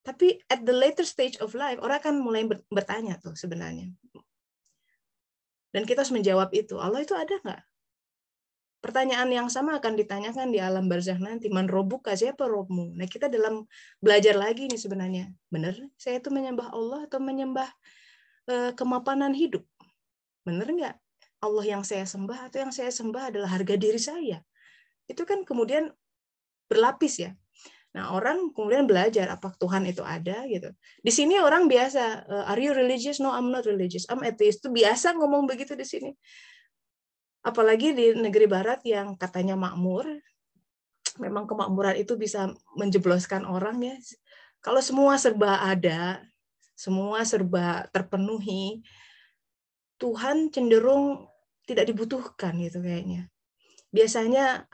Tapi at the later stage of life, orang akan mulai bertanya tuh sebenarnya. Dan kita harus menjawab itu. Allah itu ada nggak? Pertanyaan yang sama akan ditanyakan di alam barzakh nanti. Man robbuka, siapa Robmu? Nah, kita dalam belajar lagi nih sebenarnya. Benar, saya itu menyembah Allah atau menyembah kemapanan hidup? Benar nggak? Allah yang saya sembah atau yang saya sembah adalah harga diri saya? Itu kan kemudian berlapis ya. Nah, orang kemudian belajar apa Tuhan itu ada gitu. Di sini orang biasa, are you religious? No, I'm not religious. I'm atheist. Itu biasa ngomong begitu di sini. Apalagi di negeri barat yang katanya makmur. Memang kemakmuran itu bisa menjebloskan orang ya. Kalau semua serba ada, semua serba terpenuhi, Tuhan cenderung tidak dibutuhkan gitu kayaknya. Biasanya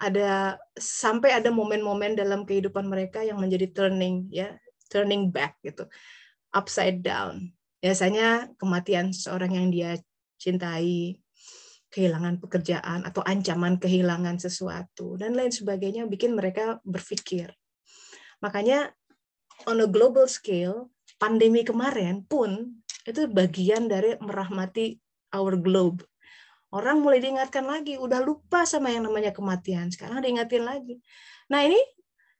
sampai ada momen-momen dalam kehidupan mereka yang menjadi turning back gitu, upside down. Biasanya kematian seseorang yang dia cintai, kehilangan pekerjaan atau ancaman kehilangan sesuatu dan lain sebagainya bikin mereka berpikir. Makanya on a global scale, pandemi kemarin pun itu bagian dari merahmati our globe. Orang mulai diingatkan lagi, udah lupa sama yang namanya kematian, sekarang diingatin lagi. Nah ini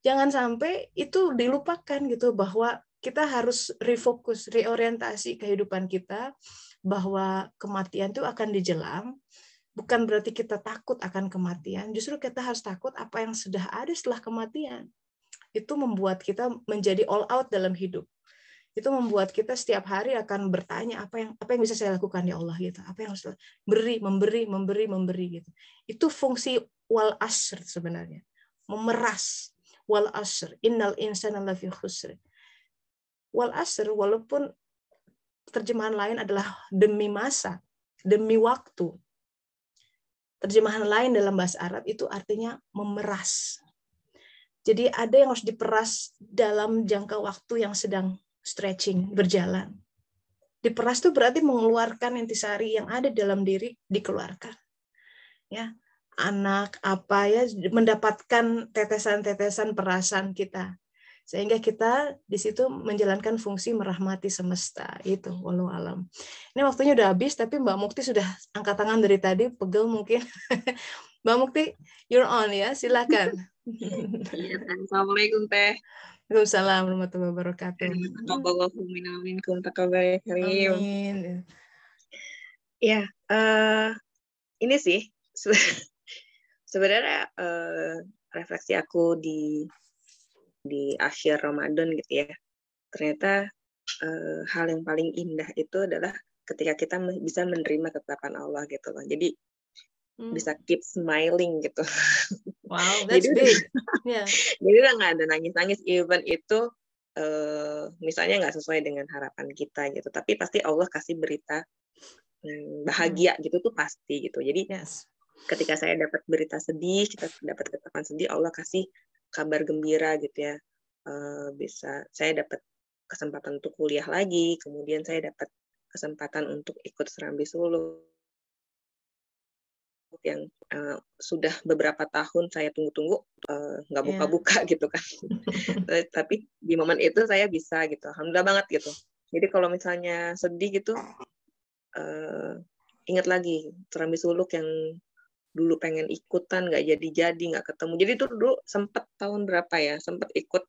jangan sampai itu dilupakan gitu, bahwa kita harus refokus, reorientasi kehidupan kita, bahwa kematian itu akan dijelang, bukan berarti kita takut akan kematian, justru kita harus takut apa yang sudah ada setelah kematian. Itu membuat kita menjadi all out dalam hidup. Itu membuat kita setiap hari akan bertanya apa yang bisa saya lakukan ya Allah gitu. Apa yang harus memberi gitu. Itu fungsi wal asr sebenarnya. Memeras wal asr, innal insana lafi khusr. Wal asr walaupun terjemahan lain adalah demi masa, demi waktu. Terjemahan lain dalam bahasa Arab itu artinya memeras. Jadi ada yang harus diperas dalam jangka waktu yang sedang stretching, berjalan. Diperas itu berarti mengeluarkan intisari yang ada dalam diri, dikeluarkan. Ya, anak apa ya, mendapatkan tetesan-tetesan perasaan kita. Sehingga kita di situ menjalankan fungsi merahmati semesta. Itu, walau alam. Ini waktunya udah habis, tapi Mbak Mukti sudah angkat tangan dari tadi, pegel mungkin. Mbak Mukti, you're on ya, silakan. Iya, Assalamualaikum Teh. Waalaikumsalam warahmatullahi wabarakatuh. Amin. Ya, ini sih sebenarnya refleksi aku di akhir Ramadan gitu ya. Ternyata hal yang paling indah itu adalah ketika kita bisa menerima ketetapan Allah gitu loh. Jadi bisa keep smiling gitu. Wow, that's big. Yeah. Jadi udah nggak ada nangis-nangis, even itu misalnya nggak sesuai dengan harapan kita gitu. Tapi pasti Allah kasih berita bahagia gitu tuh pasti gitu. Jadi ketika saya dapat berita sedih, kita dapat ketetapan sedih, Allah kasih kabar gembira gitu ya. Bisa saya dapat kesempatan untuk kuliah lagi, kemudian saya dapat kesempatan untuk ikut Serambi Suluk yang sudah beberapa tahun saya tunggu-tunggu, nggak buka-buka gitu kan. Tapi di momen itu saya bisa gitu, alhamdulillah banget gitu. Jadi kalau misalnya sedih gitu, ingat lagi Serambi Suluk yang dulu pengen ikutan nggak jadi nggak ketemu. Jadi itu dulu sempet tahun berapa ya, sempet ikut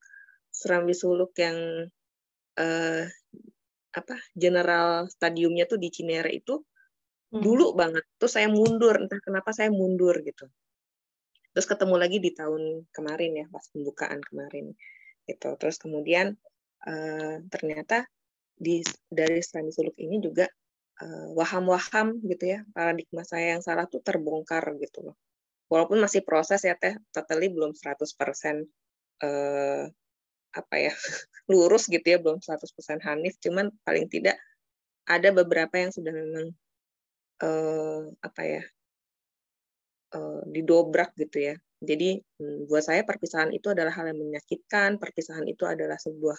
Serambi Suluk yang General Stadiumnya tuh di Cinere itu dulu banget. Terus saya mundur, entah kenapa saya mundur gitu. Terus ketemu lagi di tahun kemarin ya, pas pembukaan kemarin gitu. Terus kemudian ternyata dari Serambi Suluk ini juga waham-waham gitu ya, paradigma saya yang salah tuh terbongkar gitu loh. Walaupun masih proses ya Teh, totally belum 100% lurus gitu ya, belum 100% hanif, cuman paling tidak ada beberapa yang sudah memang didobrak gitu ya. Jadi buat saya perpisahan itu adalah hal yang menyakitkan, perpisahan itu adalah sebuah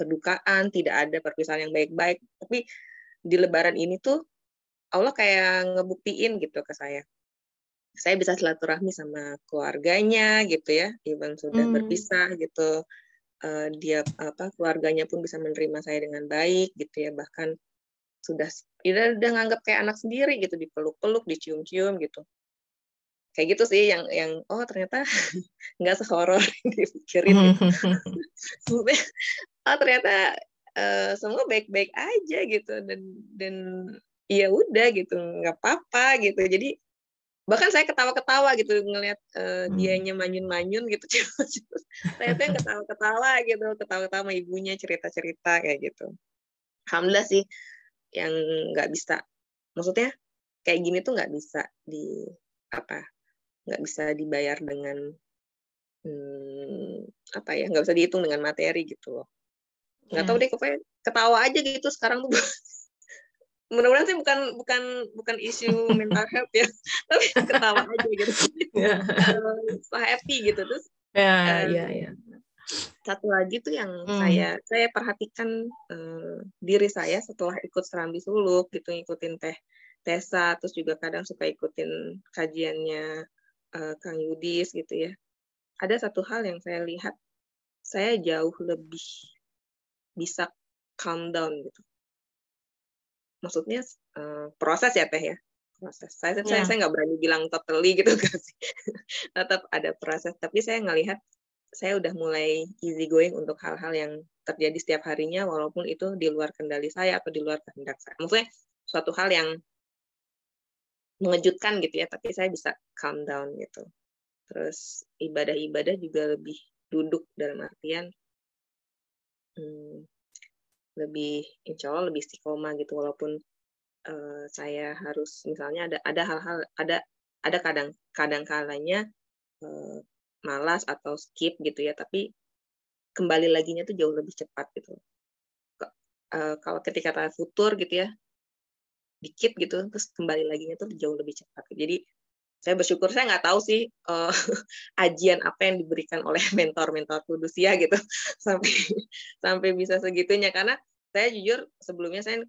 kedukaan, tidak ada perpisahan yang baik-baik. Tapi di Lebaran ini tuh Allah kayak ngebuktiin gitu ke saya. Saya bisa silaturahmi sama keluarganya gitu ya, even sudah berpisah gitu. Dia keluarganya pun bisa menerima saya dengan baik gitu ya, bahkan sudah nganggap kayak anak sendiri gitu, dipeluk-peluk, dicium-cium gitu. Kayak gitu sih yang oh ternyata nggak sehoror yang dipikirin gitu. Ternyata semua baik-baik aja gitu, dan ya udah gitu, nggak apa-apa gitu. Jadi bahkan saya ketawa-ketawa gitu ngelihat dianya manyun-manyun gitu. Saya tuh yang ketawa-ketawa gitu, ketawa-ketawa sama ibunya, cerita-cerita kayak gitu. Alhamdulillah sih, yang nggak bisa, maksudnya kayak gini tuh nggak bisa nggak bisa dibayar dengan nggak bisa dihitung dengan materi gitu loh. Nggak tahu deh, pokoknya ketawa aja gitu sekarang tuh. Mudah-mudahan sih bukan isu mental health ya, tapi ketawa aja gitu. So happy gitu. Terus satu lagi tuh yang saya perhatikan diri saya setelah ikut Serambi Suluk gitu, ngikutin Teh Tessa, terus juga kadang suka ikutin kajiannya Kang Yudis gitu ya. Ada satu hal yang saya lihat, saya jauh lebih bisa calm down gitu. Maksudnya proses ya Teh ya, proses. Saya nggak berani bilang totally gitu kan sih. Tetap ada proses, tapi saya ngelihat saya udah mulai easy going untuk hal-hal yang terjadi setiap harinya, walaupun itu di luar kendali saya atau di luar kehendak saya. Maksudnya suatu hal yang mengejutkan gitu ya, tapi saya bisa calm down gitu. Terus ibadah-ibadah juga lebih duduk, dalam artian lebih, insya Allah lebih istiqomah gitu, walaupun saya harus misalnya ada hal-hal, ada kadang kalanya malas atau skip gitu ya, tapi kembali laginya tuh jauh lebih cepat gitu. Kalau ketika kita futur gitu ya, dikit gitu, terus kembali laginya tuh jauh lebih cepat. Jadi saya bersyukur, saya nggak tahu sih ajian apa yang diberikan oleh mentor-mentor Kudusia gitu sampai bisa segitunya, karena saya jujur sebelumnya saya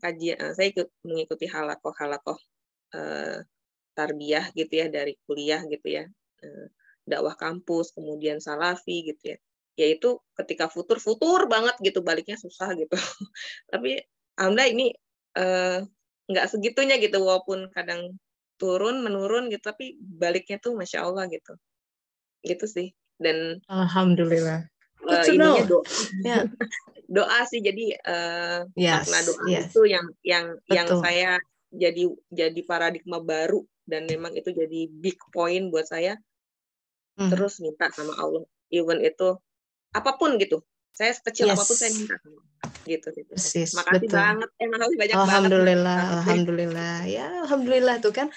mengikuti halakoh tarbiyah gitu ya, dari kuliah gitu ya, dakwah kampus, kemudian salafi gitu ya. yaitu ketika futur banget gitu, baliknya susah gitu. Tapi alhamdulillah ini nggak segitunya gitu, walaupun kadang turun menurun gitu, tapi baliknya tuh Masya Allah gitu. Gitu sih. Dan Alhamdulillah. Good to ininya know. Yeah. doa sih, jadi makna doa itu yang Betul. saya jadi paradigma baru, dan memang itu jadi big point buat saya. Terus minta sama Allah, even itu apapun gitu, saya sekecil apapun saya minta sama gitu. Persis, makasih betul. banget, makasih banyak Alhamdulillah, banget. alhamdulillah. Ya, alhamdulillah tuh kan.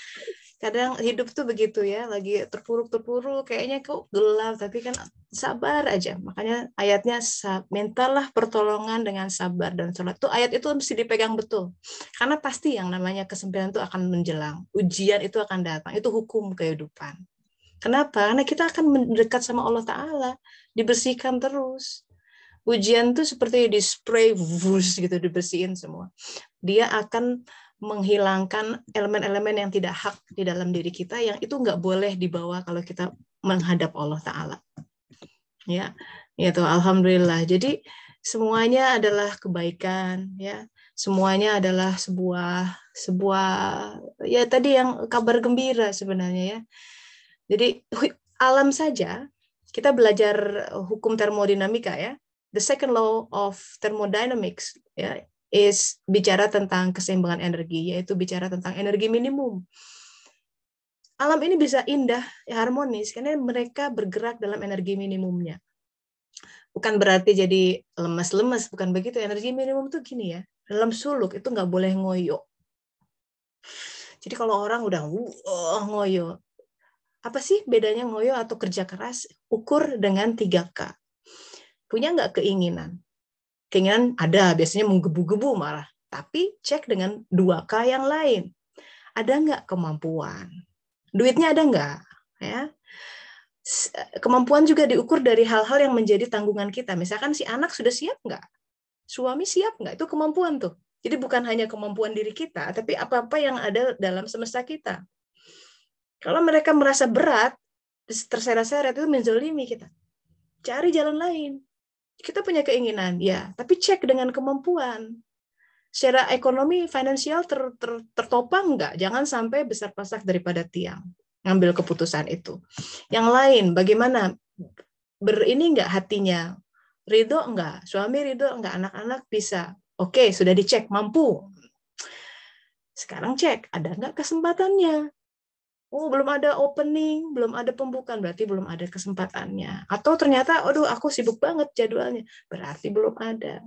Kadang hidup tuh begitu ya, lagi terpuruk, kayaknya kok gelap, tapi kan sabar aja. Makanya ayatnya mintalah pertolongan dengan sabar dan sholat. Tuh ayat itu mesti dipegang betul. Karena pasti yang namanya kesempitan itu akan menjelang. Ujian itu akan datang. Itu hukum kehidupan. Kenapa? Karena kita akan mendekat sama Allah Ta'ala. Dibersihkan terus. Ujian tuh seperti di spray, gitu, dibersihin semua. Dia akan menghilangkan elemen-elemen yang tidak hak di dalam diri kita, yang itu nggak boleh dibawa kalau kita menghadap Allah Ta'ala. Ya, itu alhamdulillah. Jadi semuanya adalah kebaikan, ya. Semuanya adalah sebuah ya tadi yang kabar gembira sebenarnya ya. Jadi alam saja, kita belajar hukum termodinamika ya. The second law of thermodynamics ya, is bicara tentang keseimbangan energi, yaitu bicara tentang energi minimum. Alam ini bisa indah, harmonis, karena mereka bergerak dalam energi minimumnya. Bukan berarti jadi lemes-lemes, bukan begitu. Energi minimum tuh gini ya, dalam suluk itu nggak boleh ngoyo. Jadi kalau orang udah ngoyo, apa sih bedanya ngoyo atau kerja keras? Ukur dengan 3K. Punya nggak keinginan? Keinginan ada, biasanya menggebu-gebu marah. Tapi cek dengan 2K yang lain. Ada nggak kemampuan? Duitnya ada nggak? Ya. Kemampuan juga diukur dari hal-hal yang menjadi tanggungan kita. Misalkan si anak sudah siap nggak? Suami siap nggak? Itu kemampuan tuh. Jadi bukan hanya kemampuan diri kita, tapi apa-apa yang ada dalam semesta kita. Kalau mereka merasa berat, terseret-seret, itu menzolimi kita. Cari jalan lain. Kita punya keinginan, ya, tapi cek dengan kemampuan. Secara ekonomi, finansial tertopang nggak? Jangan sampai besar pasak daripada tiang. Ngambil keputusan itu. Yang lain, bagaimana? Berini nggak hatinya? Ridho nggak? Suami ridho nggak? Anak-anak bisa? Oke, sudah dicek, mampu. Sekarang cek, ada nggak kesempatannya? Oh, belum ada opening, belum ada pembukaan, berarti belum ada kesempatannya. Atau ternyata, aduh, aku sibuk banget jadwalnya, berarti belum ada.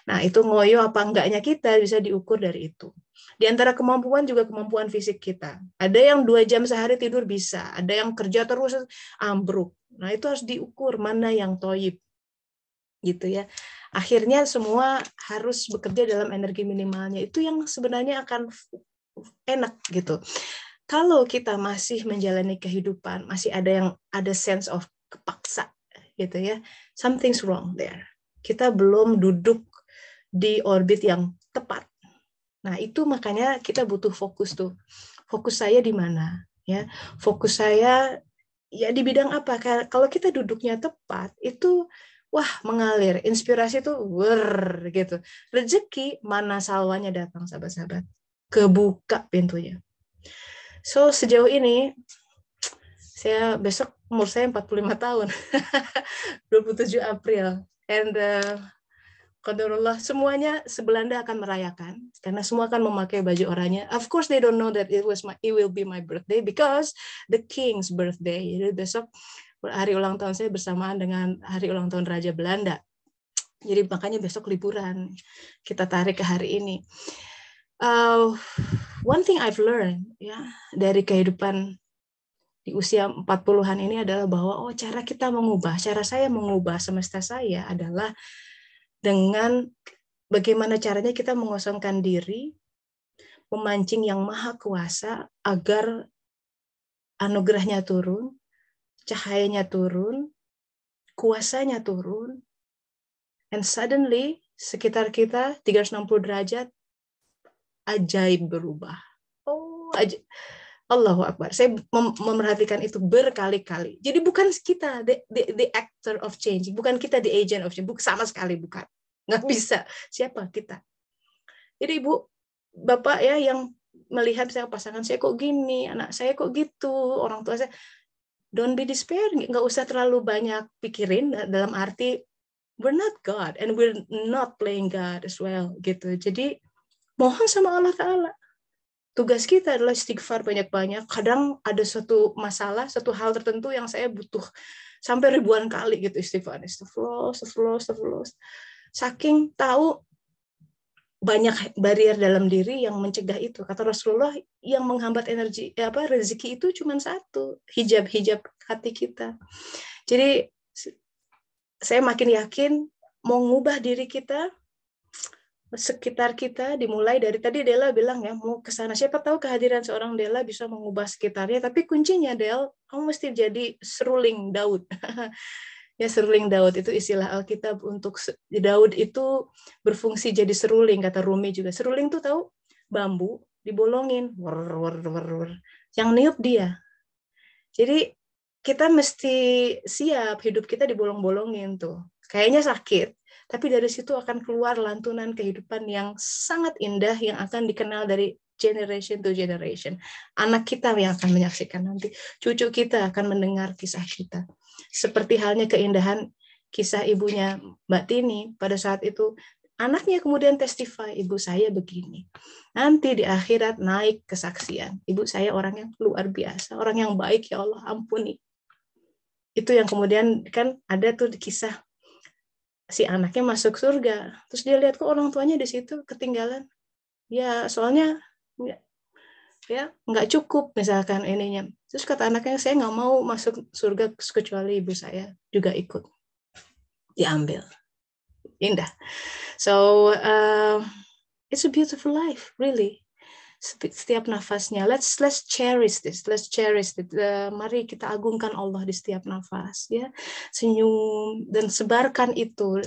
Nah, itu ngoyo apa enggaknya kita bisa diukur dari itu. Di antara kemampuan juga kemampuan fisik kita. Ada yang 2 jam sehari tidur bisa, ada yang kerja terus ambruk. Nah, itu harus diukur mana yang toyib. Gitu ya. Akhirnya semua harus bekerja dalam energi minimalnya. Itu yang sebenarnya akan enak gitu. Kalau kita masih menjalani kehidupan, masih ada sense of kepaksa gitu ya, something's wrong there. Kita belum duduk di orbit yang tepat. Nah, itu makanya kita butuh fokus tuh. Fokus saya di mana? Ya, fokus saya ya di bidang apa? Kalau kita duduknya tepat, itu wah mengalir, inspirasi tuh gitu. Rezeki mana salwanya datang, sahabat-sahabat. Kebuka pintunya. So, sejauh ini, besok umur saya 45 tahun. 27 April. And qadarullah, semuanya sebelanda akan merayakan. Karena semua akan memakai baju oranye. Of course, they don't know that it will be my birthday because the king's birthday. Jadi besok hari ulang tahun saya bersamaan dengan hari ulang tahun Raja Belanda. Jadi makanya besok liburan. Kita tarik ke hari ini. One thing I've learned ya dari kehidupan di usia 40-an ini adalah bahwa cara saya mengubah semesta saya adalah dengan bagaimana caranya kita mengosongkan diri, memancing yang maha kuasa agar anugerahnya turun, cahayanya turun, kuasanya turun, and suddenly sekitar kita 360 derajat ajaib berubah. Allahu Akbar. Saya memerhatikan itu berkali-kali. Jadi bukan kita the actor of change, bukan kita the agent of change, sama sekali bukan. Nggak bisa. Siapa kita? Jadi Ibu, Bapak ya yang melihat saya pasangan saya kok gini, anak saya kok gitu, orang tua saya, don't be despair, nggak usah terlalu banyak pikirin dalam arti we're not God and we're not playing God as well gitu. Jadi mohon sama Allah Ta'ala. Tugas kita adalah istighfar banyak-banyak. Kadang ada suatu masalah, satu hal tertentu yang saya butuh sampai ribuan kali gitu istighfar. Astagfirullah. Saking tahu banyak barrier dalam diri yang mencegah itu. Kata Rasulullah, yang menghambat rezeki itu cuma satu, hijab hati kita. Jadi saya makin yakin mau ngubah diri kita, sekitar kita, dimulai dari tadi Della bilang ya, mau ke sana. Siapa tahu kehadiran seorang Della bisa mengubah sekitarnya, tapi kuncinya Del, kamu mesti jadi seruling Daud. Ya, seruling Daud itu istilah Alkitab untuk Daud itu berfungsi jadi seruling, kata Rumi juga. Seruling tuh tahu bambu dibolongin, yang niup dia. Jadi kita mesti siap hidup kita dibolong-bolongin tuh. Kayaknya sakit, tapi dari situ akan keluar lantunan kehidupan yang sangat indah yang akan dikenal dari generation to generation. Anak kita yang akan menyaksikan nanti, cucu kita akan mendengar kisah kita. Seperti halnya keindahan kisah ibunya Mbak Tini pada saat itu, anaknya kemudian testify, ibu saya begini. Nanti di akhirat naik kesaksian, ibu saya orang yang luar biasa, orang yang baik, ya Allah ampuni. Itu yang kemudian kan ada tuh kisah si anaknya masuk surga, terus dia lihat kok orang tuanya di situ ketinggalan. Ya soalnya ya nggak cukup misalkan ininya. Terus kata anaknya, saya nggak mau masuk surga kecuali ibu saya juga ikut. Diambil. Indah. So it's a beautiful life, really. Setiap nafasnya, let's cherish this, mari kita agungkan Allah di setiap nafas, ya, senyum dan sebarkan itu.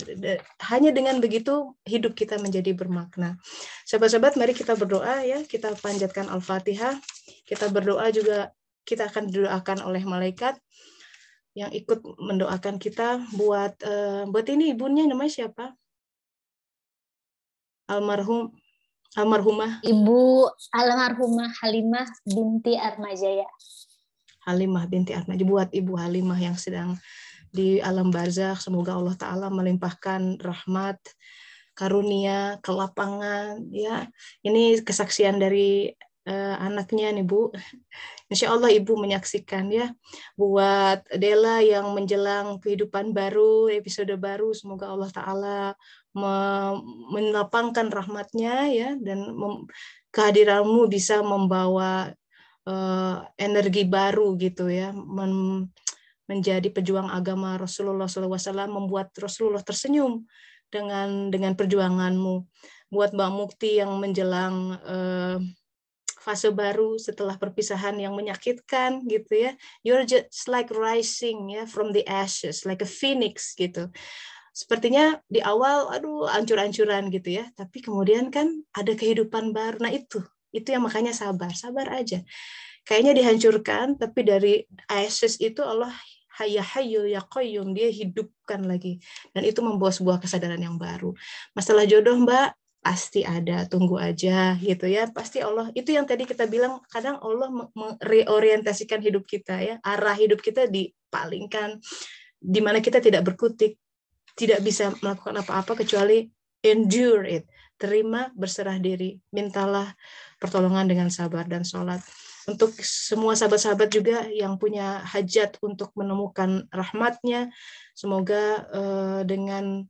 Hanya dengan begitu hidup kita menjadi bermakna. Sahabat-sahabat, mari kita berdoa ya, kita panjatkan Al-Fatihah, kita berdoa juga, kita akan didoakan oleh malaikat yang ikut mendoakan kita buat ini ibunya namanya siapa? Almarhumah Ibu almarhumah Halimah binti Atmajaya. Halimah binti Atmajaya, buat Ibu Halimah yang sedang di alam barzakh, semoga Allah Ta'ala melimpahkan rahmat, karunia, kelapangan, ya. Ini kesaksian dari anaknya nih Bu. Insya Allah Ibu menyaksikan ya. Buat Della yang menjelang kehidupan baru, episode baru, semoga Allah Ta'ala melapangkan rahmatnya ya, dan kehadiranmu bisa membawa energi baru gitu ya, menjadi pejuang agama Rasulullah SAW, membuat Rasulullah tersenyum dengan perjuanganmu. Buat Mbak Mukti yang menjelang fase baru setelah perpisahan yang menyakitkan gitu ya, you're just like rising ya from the ashes, like a phoenix gitu. Sepertinya di awal aduh ancur-ancuran gitu ya, tapi kemudian kan ada kehidupan baru. Nah itu yang makanya sabar aja. Kayaknya dihancurkan, tapi dari ashes itu Allah ya hayyu ya qayyum, dia hidupkan lagi, dan itu membawa sebuah kesadaran yang baru. Masalah jodoh Mbak pasti ada, tunggu aja gitu ya. Pasti Allah, itu yang tadi kita bilang, kadang Allah mereorientasikan hidup kita ya, arah hidup kita dipalingkan, di mana kita tidak berkutik, tidak bisa melakukan apa-apa kecuali endure it, terima, berserah diri, mintalah pertolongan dengan sabar dan sholat. Untuk semua sahabat-sahabat juga yang punya hajat untuk menemukan rahmatnya, semoga dengan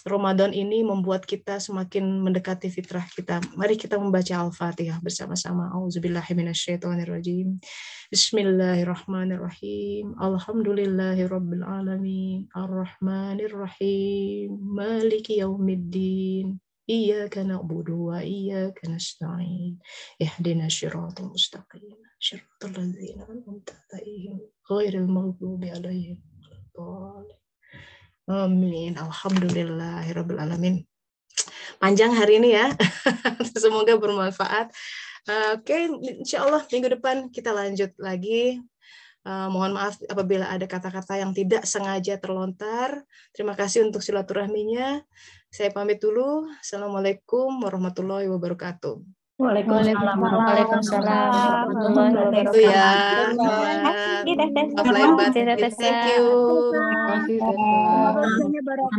Ramadan ini membuat kita semakin mendekati fitrah kita. Mari kita membaca Al-Fatihah bersama-sama. Auzubillahiminasyaitonirrajim. Bismillahirrahmanirrahim. Alhamdulillahirabbil alamin. Arrahmanirrahim. Maliki yaumiddin. Iyyaka na'budu wa iyyaka nasta'in. Ihdinas siratal mustaqim. Shiratal ladzina an'amta 'alaihim ghairil maghdubi 'alaihim waladdallin. Amin. Alhamdulillahirabbil alamin. panjang hari ini ya. Semoga bermanfaat. Oke, insya Allah minggu depan kita lanjut lagi. Mohon maaf apabila ada kata-kata yang tidak sengaja terlontar. Terima kasih untuk silaturahminya. Saya pamit dulu. Assalamualaikum warahmatullahi wabarakatuh. Waalaikumsalam warahmatullahi Itu ya. wabarakatuh. Offline batin. Thank you. Terima kasih, Tete.